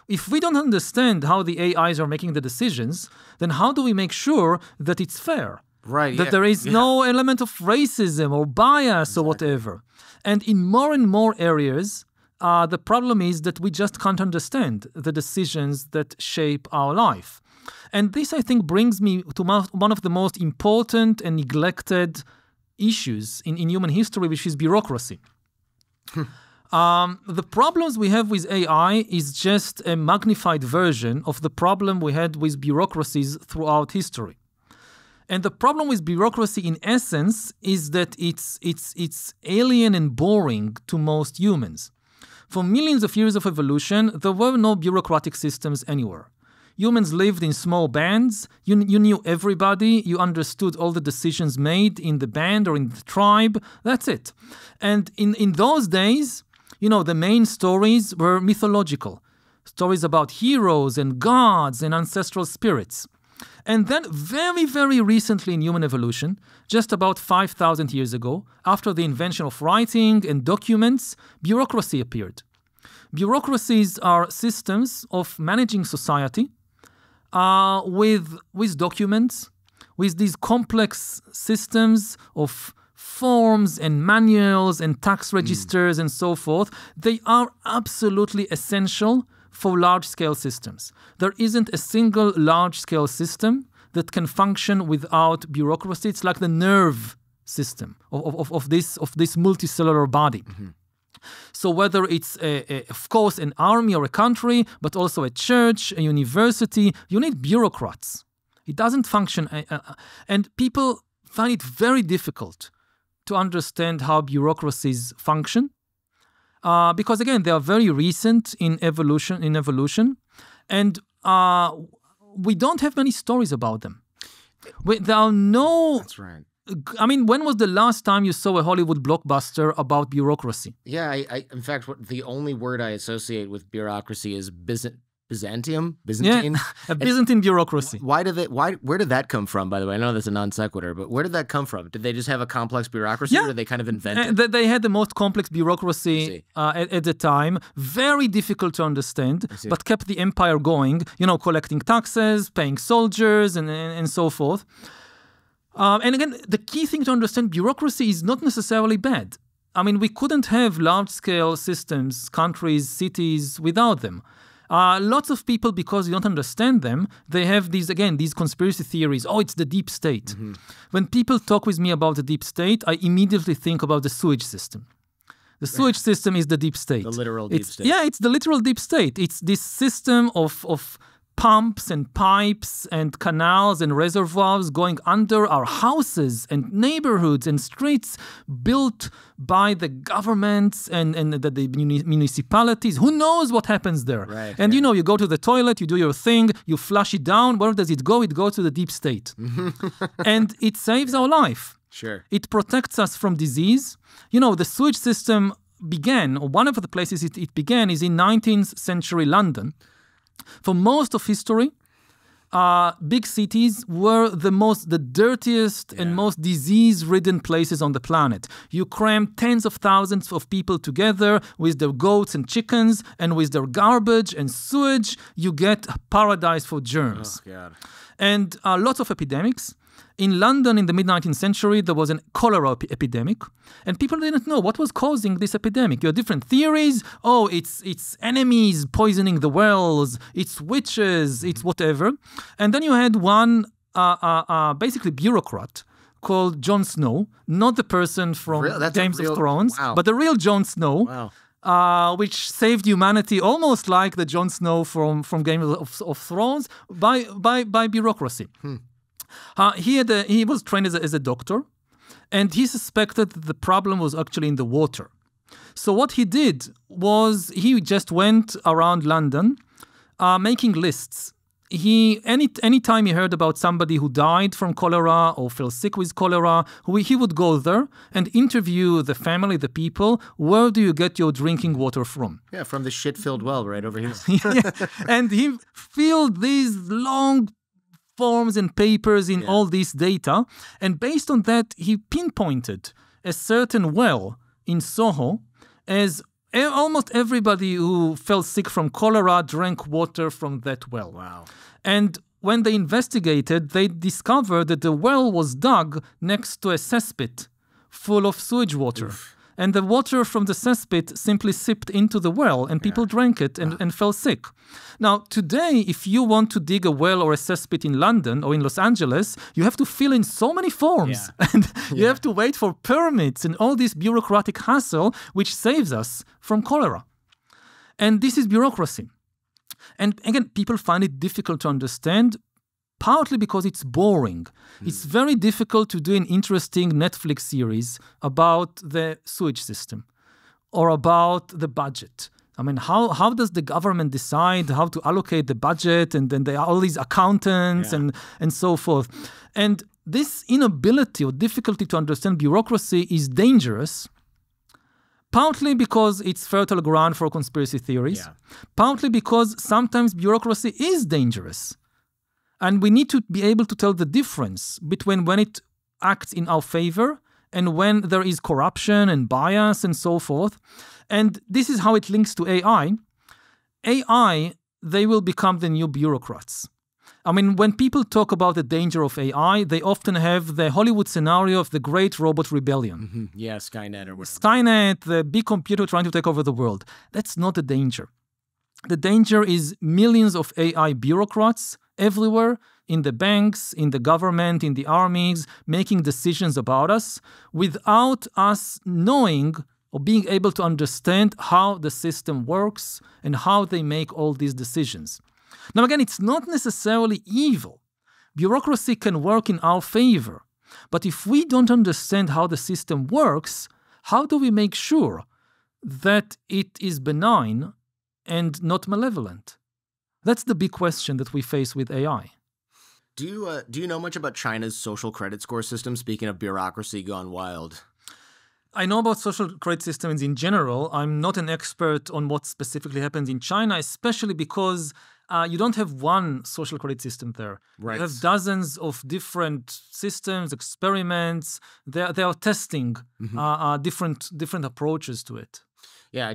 If we don't understand how the AIs are making the decisions, then how do we make sure that it's fair? Right. That there is no element of racism or bias or whatever. And in more and more areas, the problem is that we just can't understand the decisions that shape our life. And this, I think, brings me to one of the most important and neglected issues in human history, which is bureaucracy. The problems we have with AI is just a magnified version of the problem we had with bureaucracies throughout history. And the problem with bureaucracy, in essence, is that it's alien and boring to most humans. For millions of years of evolution, there were no bureaucratic systems anywhere. Humans lived in small bands. You knew everybody. You understood all the decisions made in the band or in the tribe. That's it. And in those days, the main stories were mythological. Stories about heroes and gods and ancestral spirits. And then very, very recently in human evolution, just about 5,000 years ago, after the invention of writing and documents, bureaucracy appeared. Bureaucracies are systems of managing society with documents, with these complex systems of forms and manuals and tax registers and so forth. They are absolutely essential for large-scale systems. There isn't a single large-scale system that can function without bureaucracy. It's like the nerve system of this multicellular body. So whether it's, of course, an army or a country, but also a church, a university, you need bureaucrats. It doesn't function. And people find it very difficult to understand how bureaucracies function. Because again, they are very recent in evolution, and we don't have many stories about them. There are no. That's right. I mean, when was the last time you saw a Hollywood blockbuster about bureaucracy? Yeah, in fact, the only word I associate with bureaucracy is Byzantine. Yeah, a Byzantine bureaucracy. Where did that come from, by the way? I know that's a non sequitur, but where did that come from? Did they just have a complex bureaucracy, or did they kind of invent it? They had the most complex bureaucracy at the time, very difficult to understand, but kept the empire going, collecting taxes, paying soldiers, and so forth. And again, the key thing to understand, bureaucracy is not necessarily bad. I mean, we couldn't have large-scale systems, countries, cities without them. Lots of people, because you don't understand them, they have these conspiracy theories. Oh, it's the deep state. When people talk with me about the deep state, I immediately think about the sewage system. The sewage system is the deep state. The literal deep state. Yeah, it's the literal deep state. It's this system of pumps and pipes and canals and reservoirs going under our houses and neighborhoods and streets, built by the governments and the municipalities. Who knows what happens there? Right, and you go to the toilet, you do your thing, you flush it down. Where does it go? It goes to the deep state. And it saves our life. Sure. It protects us from disease. The sewage system began, or one of the places it began is in 19th century London. For most of history, big cities were the dirtiest and most disease-ridden places on the planet. You cram tens of thousands of people together with their goats and chickens and with their garbage and sewage. You get a paradise for germs. Oh, God. And lots of epidemics. In London in the mid-19th century, there was a cholera epidemic, and people didn't know what was causing this epidemic. You had different theories. Oh, it's enemies poisoning the wells, it's witches, it's whatever. And then you had one basically bureaucrat called Jon Snow, not the person from Games of Thrones, but the real Jon Snow. Wow. Which saved humanity almost like the Jon Snow from Game of Thrones by bureaucracy. He was trained as a doctor, and he suspected that the problem was actually in the water. So what he did was he just went around London making lists. anytime he heard about somebody who died from cholera or fell sick with cholera, he would go there and interview the family, the people. Where do you get your drinking water from? Yeah, from the shit-filled well right over here. Yeah. And he filled these long forms and papers in all this data. And based on that, he pinpointed a certain well in Soho as almost everybody who fell sick from cholera drank water from that well. Wow. And when they investigated, they discovered that the well was dug next to a cesspit full of sewage water. Oof. And the water from the cesspit simply sipped into the well, and people drank it and fell sick. Now, today, if you want to dig a well or a cesspit in London or in Los Angeles, you have to fill in so many forms. Yeah. And you have to wait for permits and all this bureaucratic hassle, which saves us from cholera. And this is bureaucracy. And again, people find it difficult to understand, partly because it's boring. It's very difficult to do an interesting Netflix series about the sewage system or about the budget. I mean, how does the government decide how to allocate the budget? And then there are all these accountants and so forth. And this inability or difficulty to understand bureaucracy is dangerous, partly because it's fertile ground for conspiracy theories, partly because sometimes bureaucracy is dangerous. And we need to be able to tell the difference between when it acts in our favor and when there is corruption and bias and so forth. And this is how it links to AI. AI, they will become the new bureaucrats. I mean, when people talk about the danger of AI, they often have the Hollywood scenario of the great robot rebellion. Mm-hmm. Yeah, Skynet or whatever. Skynet, the big computer trying to take over the world. That's not the danger. The danger is millions of AI bureaucrats everywhere, in the banks, in the government, in the armies, making decisions about us without us knowing or being able to understand how the system works and how they make all these decisions. Now, again, it's not necessarily evil. Bureaucracy can work in our favor. But if we don't understand how the system works, how do we make sure that it is benign and not malevolent? That's the big question that we face with AI. Do you know much about China's social credit score system? Speaking of bureaucracy gone wild. I know about social credit systems in general. I'm not an expert on what specifically happens in China, especially because you don't have one social credit system there. Right. You have dozens of different systems, experiments. They are testing different approaches to it. Yeah,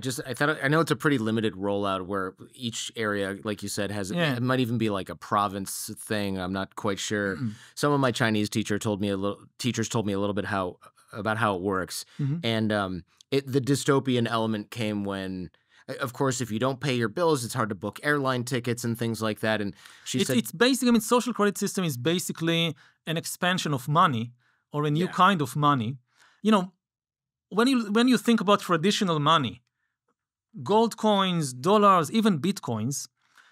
I know it's a pretty limited rollout where each area, like you said, it might even be like a province thing. I'm not quite sure. Some of my Chinese teachers told me a little bit about how it works. And the dystopian element came when, of course, if you don't pay your bills, it's hard to book airline tickets and things like that. And she said, it's basically, I mean, social credit system is basically an expansion of money or a new kind of money. You know, when you think about traditional money, gold coins, dollars, even bitcoins,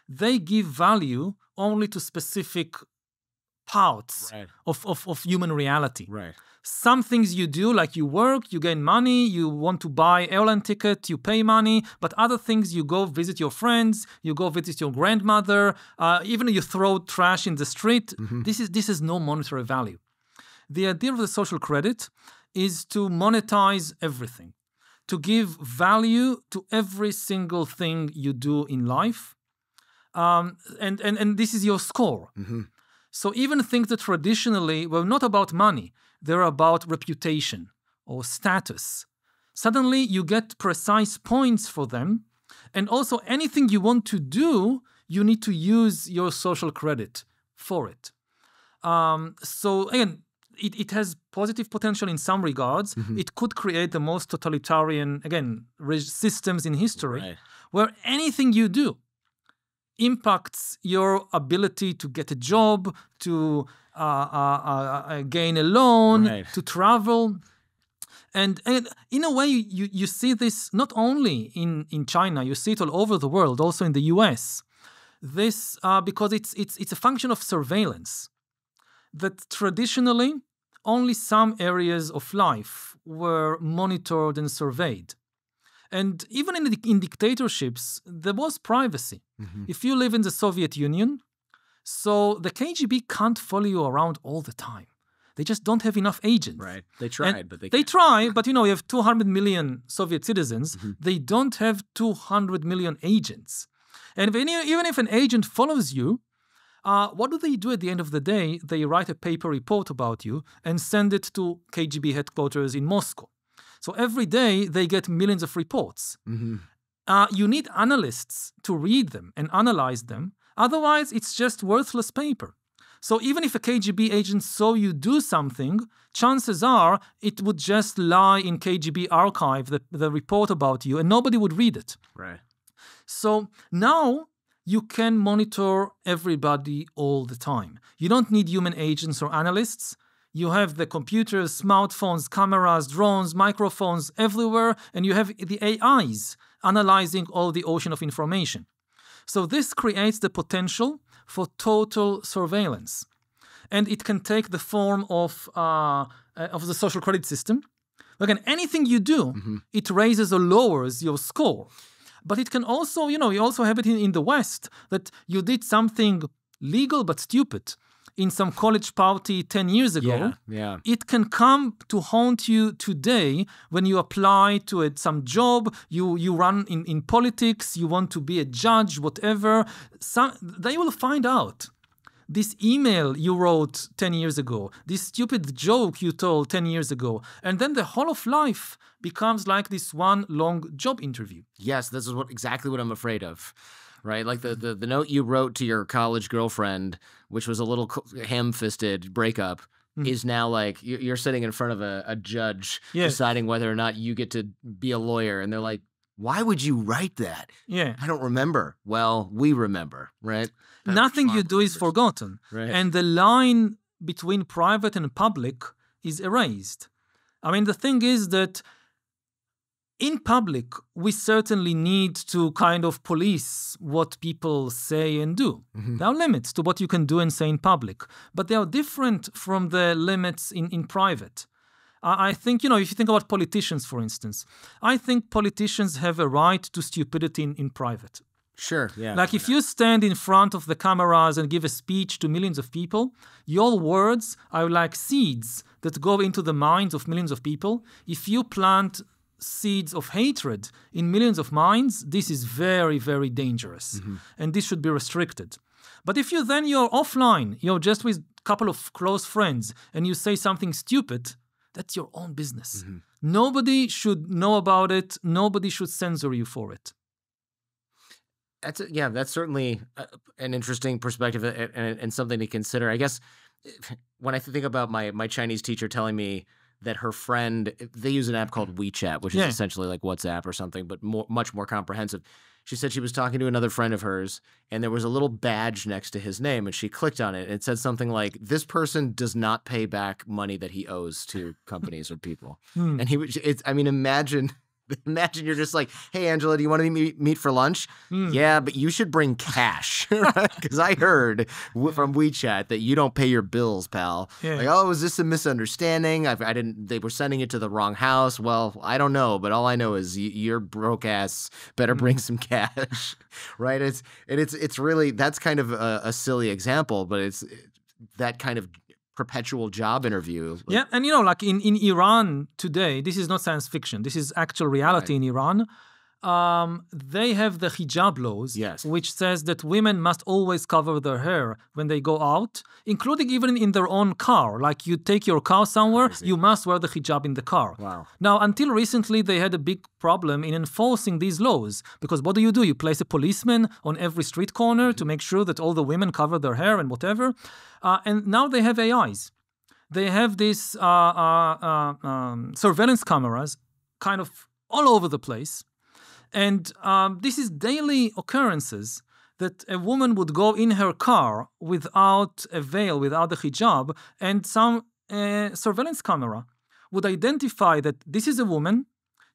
they give value only to specific parts of human reality. Right. Some things you do, like you work, you gain money, you want to buy airline ticket, you pay money, but other things, you go visit your friends, you go visit your grandmother, even you throw trash in the street. This is no monetary value. The idea of the social credit is to monetize everything, to give value to every single thing you do in life. And this is your score. So even things that traditionally were not about money, they're about reputation or status. Suddenly you get precise points for them. And also anything you want to do, you need to use your social credit for it. So again, it has positive potential in some regards. It could create the most totalitarian, again, systems in history, where anything you do impacts your ability to get a job, to gain a loan, to travel. And in a way, you see this not only in China, you see it all over the world, also in the US. This because it's a function of surveillance. That traditionally only some areas of life were monitored and surveyed. And even in dictatorships, there was privacy. If you live in the Soviet Union, So the KGB can't follow you around all the time. They just don't have enough agents. Right. They tried, but they They can't. try, but you have 200 million Soviet citizens. They don't have 200 million agents. And even if an agent follows you, what do they do at the end of the day? They write a paper report about you and send it to KGB headquarters in Moscow. So every day they get millions of reports. You need analysts to read them and analyze them. Otherwise, it's just worthless paper. So even if a KGB agent saw you do something, chances are it would just lie in KGB archive, the report about you, and nobody would read it. Right. So now you can monitor everybody all the time. You don't need human agents or analysts. You have the computers, smartphones, cameras, drones, microphones everywhere, and you have the AIs analyzing all the ocean of information. So this creates the potential for total surveillance. And it can take the form of the social credit system. Again, anything you do, it raises or lowers your score. But it can also, you also have it in the West, that you did something legal but stupid in some college party 10 years ago. Yeah. It can come to haunt you today when you apply to some job, you run in politics, you want to be a judge, whatever. They will find out. This email you wrote 10 years ago, this stupid joke you told 10 years ago, and then the whole of life becomes like this one long job interview. Yes, this is exactly what I'm afraid of, right? Like the note you wrote to your college girlfriend, which was a little ham-fisted breakup, is now like you're sitting in front of a judge deciding whether or not you get to be a lawyer, and they're like, why would you write that? Yeah. I don't remember. Well, we remember, right? Nothing you do is forgotten. Right. And the line between private and public is erased. I mean, the thing is that in public, we certainly need to kind of police what people say and do. There are limits to what you can do and say in public, but they are different from the limits in private. I think, if you think about politicians, for instance, I think politicians have a right to stupidity in private. Sure, yeah. Like if you stand in front of the cameras and give a speech to millions of people, your words are like seeds that go into the minds of millions of people. If you plant seeds of hatred in millions of minds, this is very, very dangerous. And this should be restricted. But if you're offline, you're just with a couple of close friends, and you say something stupid, that's your own business. Nobody should know about it. Nobody should censor you for it. That's certainly an interesting perspective and something to consider. I guess when I think about my Chinese teacher telling me that her friend, they use an app called WeChat, which is essentially like WhatsApp or something, but much more comprehensive. She said she was talking to another friend of hers, and there was a little badge next to his name, and she clicked on it, and it said something like, this person does not pay back money that he owes to companies or people. And imagine you're just like, hey, Angela, do you want to meet for lunch? Yeah, but you should bring cash. Because I heard from WeChat that you don't pay your bills, pal. Like, oh, is this a misunderstanding? They were sending it to the wrong house. Well, I don't know, but all I know is your broke ass better bring some cash. Right? It's really, that's kind of a silly example, but it's that kind of perpetual job interview. Yeah, and like in Iran today, this is not science fiction. This is actual reality in Iran. They have the hijab laws, which says that women must always cover their hair when they go out, including even in their own car. Like you take your car somewhere, you must wear the hijab in the car. Wow. Now, until recently, they had a big problem in enforcing these laws, because what do? You place a policeman on every street corner to make sure that all the women cover their hair and whatever. And now they have AIs. They have these surveillance cameras kind of all over the place. And this is daily occurrences that a woman would go in her car without a veil, without the hijab, and some surveillance camera would identify that this is a woman,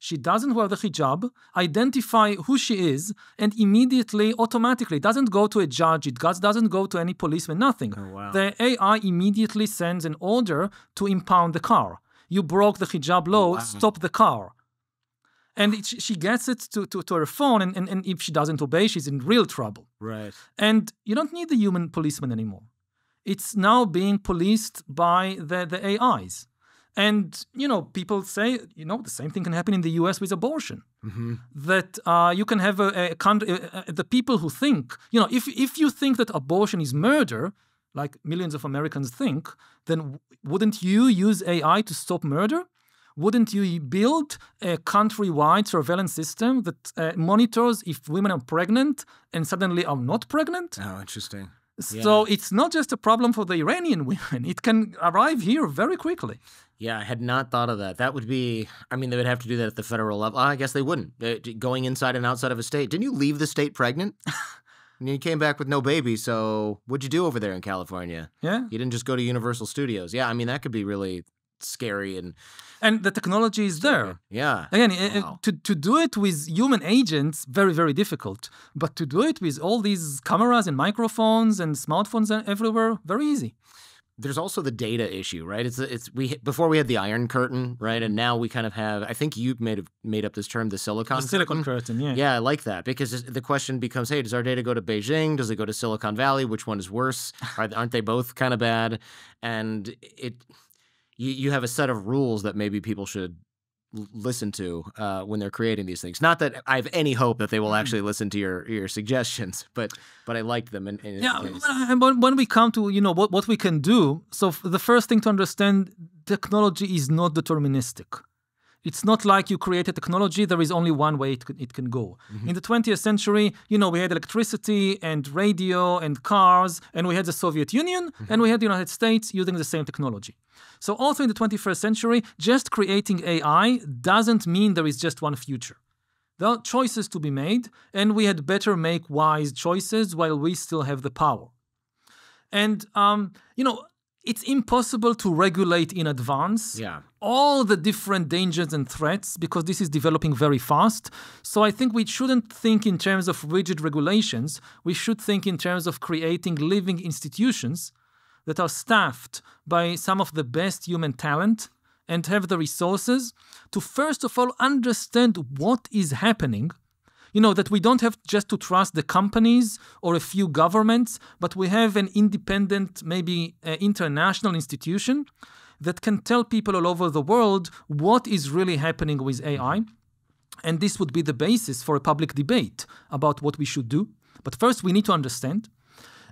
she doesn't wear the hijab, identify who she is, and immediately, automatically, doesn't go to a judge, it doesn't go to any policeman, nothing. Oh, wow. The AI immediately sends an order to impound the car. You broke the hijab law, stop the car. And she gets it to her phone, and if she doesn't obey, she's in real trouble. Right. And you don't need the human policeman anymore. It's now being policed by the AIs. And, people say, the same thing can happen in the US with abortion. Mm-hmm. That you can have the people who think, if you think that abortion is murder, like millions of Americans think, then wouldn't you use AI to stop murder? Wouldn't you build a countrywide surveillance system that monitors if women are pregnant and suddenly are not pregnant? Oh, interesting. So it's not just a problem for the Iranian women. It can arrive here very quickly. Yeah, I had not thought of that. That would be, they would have to do that at the federal level. I guess they wouldn't. Going inside and outside of a state. Didn't you leave the state pregnant? And you came back with no baby, so what'd you do over there in California? Yeah. You didn't just go to Universal Studios. Yeah, that could be really scary and the technology is there. Yeah. Again, wow. to do it with human agents, very, very difficult. But to do it with all these cameras and microphones and smartphones everywhere, very easy. There's also the data issue, right? Before we had the Iron Curtain, right? And now we kind of have, I think you made up this term, the Silicon Curtain, yeah. Yeah, I like that because the question becomes, hey, does our data go to Beijing? Does it go to Silicon Valley? Which one is worse? Aren't they both kind of bad? And you have a set of rules that maybe people should listen to when they're creating these things. Not that I have any hope that they will actually listen to your suggestions, but I liked them. And when we come to what we can do, so the first thing to understand, technology is not deterministic. It's not like you create a technology, there is only one way it can go. Mm-hmm. In the 20th century, we had electricity and radio and cars, and we had the Soviet Union, and we had the United States using the same technology. So also in the 21st century, just creating AI doesn't mean there is just one future. There are choices to be made, and we had better make wise choices while we still have the power. And, it's impossible to regulate in advance all the different dangers and threats because this is developing very fast. So I think we shouldn't think in terms of rigid regulations. We should think in terms of creating living institutions that are staffed by some of the best human talent and have the resources to, first of all, understand what is happening. That we don't have just to trust the companies or a few governments, but we have an independent, maybe international institution that can tell people all over the world what is really happening with AI. And this would be the basis for a public debate about what we should do. But first, we need to understand.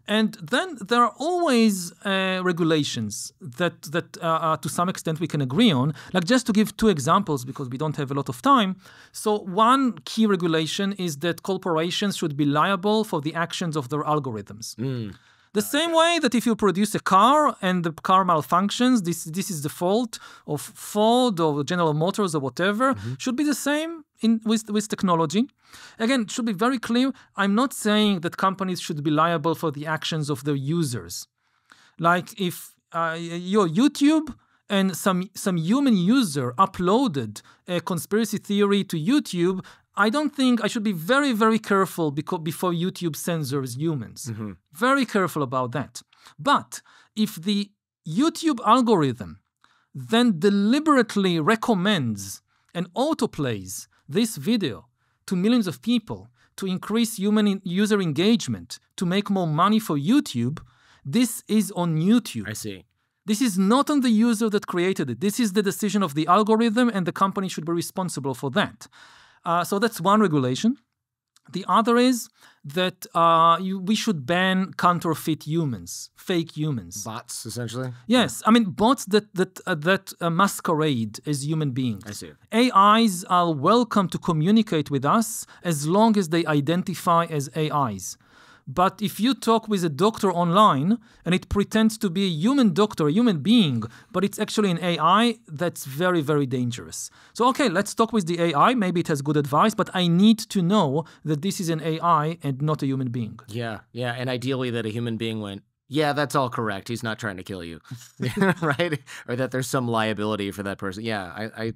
And then there are always regulations that to some extent we can agree on. Like just to give two examples because we don't have a lot of time. So one key regulation is that corporations should be liable for the actions of their algorithms. The same way that if you produce a car and the car malfunctions, this is the fault of Ford or General Motors or whatever, should be the same with technology. Again, it should be very clear. I'm not saying that companies should be liable for the actions of their users. Like if your YouTube and some human user uploaded a conspiracy theory to YouTube, I don't think I should be very, very careful before YouTube censors humans. Very careful about that. But if the YouTube algorithm then deliberately recommends and autoplays this video to millions of people to increase human user engagement, to make more money for YouTube, this is on YouTube. I see. This is not on the user that created it. This is the decision of the algorithm, and the company should be responsible for that. So that's one regulation. The other is that we should ban counterfeit humans, fake humans. Bots, essentially? Yes. Bots that masquerade as human beings. I see. AIs are welcome to communicate with us as long as they identify as AIs. But if you talk with a doctor online and it pretends to be a human doctor, a human being, but it's actually an AI, that's very, very dangerous. So, okay, let's talk with the AI. Maybe it has good advice, but I need to know that this is an AI and not a human being. Yeah. And ideally that a human being went, yeah, that's all correct. He's not trying to kill you, right? Or that there's some liability for that person. Yeah,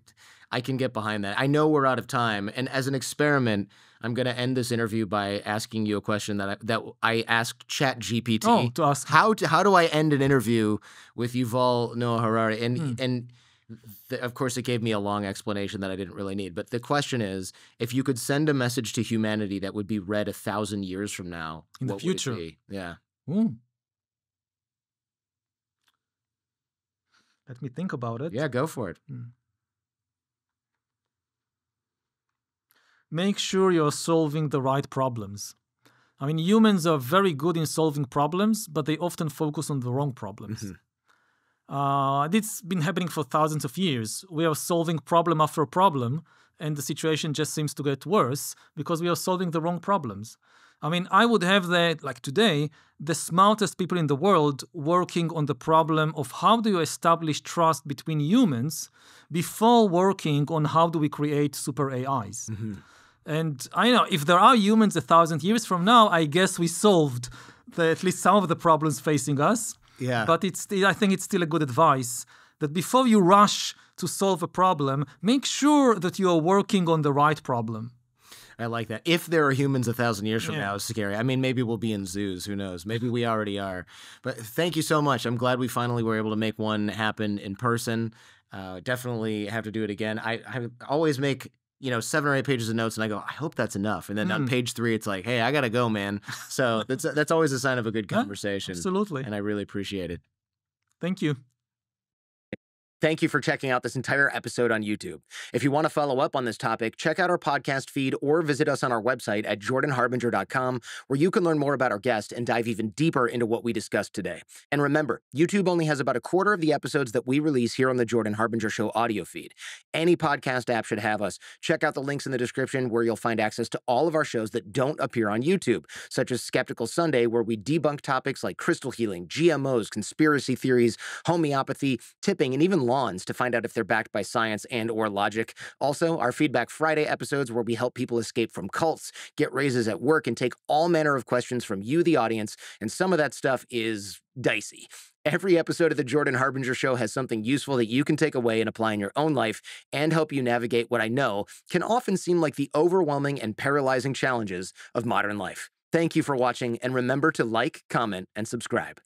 I can get behind that. I know we're out of time. And as an experiment, I'm going to end this interview by asking you a question that I asked ChatGPT. Oh, to ask how do I end an interview with Yuval Noah Harari? And Of course, it gave me a long explanation that I didn't really need. But the question is, if you could send a message to humanity that would be read 1,000 years from now, in the what future. would it be? Yeah. Let me think about it. Yeah, go for it. Make sure you're solving the right problems. I mean, humans are very good in solving problems, but they often focus on the wrong problems. It's been happening for thousands of years. We are solving problem after problem, and the situation just seems to get worse because we are solving the wrong problems. I mean, I would have that, like today, the smartest people in the world working on the problem of how do you establish trust between humans before working on how do we create super AIs. And I know if there are humans 1,000 years from now, I guess we solved at least some of the problems facing us. Yeah. But I think it's still a good advice that before you rush to solve a problem, make sure that you are working on the right problem. I like that. If there are humans 1,000 years from now, it's scary. I mean, maybe we'll be in zoos. Who knows? Maybe we already are. But thank you so much. I'm glad we finally were able to make one happen in person. Definitely have to do it again. I always make 7 or 8 pages of notes, and I go, I hope that's enough. And then on page 3, it's like, hey, I gotta go, man. So that's always a sign of a good conversation. Absolutely. And I really appreciate it. Thank you. Thank you for checking out this entire episode on YouTube. If you want to follow up on this topic, check out our podcast feed or visit us on our website at jordanharbinger.com, where you can learn more about our guest and dive even deeper into what we discussed today. And remember, YouTube only has about 1/4 of the episodes that we release here on the Jordan Harbinger Show audio feed. Any podcast app should have us. Check out the links in the description where you'll find access to all of our shows that don't appear on YouTube, such as Skeptical Sunday, where we debunk topics like crystal healing, GMOs, conspiracy theories, homeopathy, tipping, and even lawns to find out if they're backed by science and or logic. Also, our Feedback Friday episodes where we help people escape from cults, get raises at work, and take all manner of questions from you, the audience, and some of that stuff is dicey. Every episode of the Jordan Harbinger Show has something useful that you can take away and apply in your own life and help you navigate what I know can often seem like the overwhelming and paralyzing challenges of modern life. Thank you for watching, and remember to like, comment, and subscribe.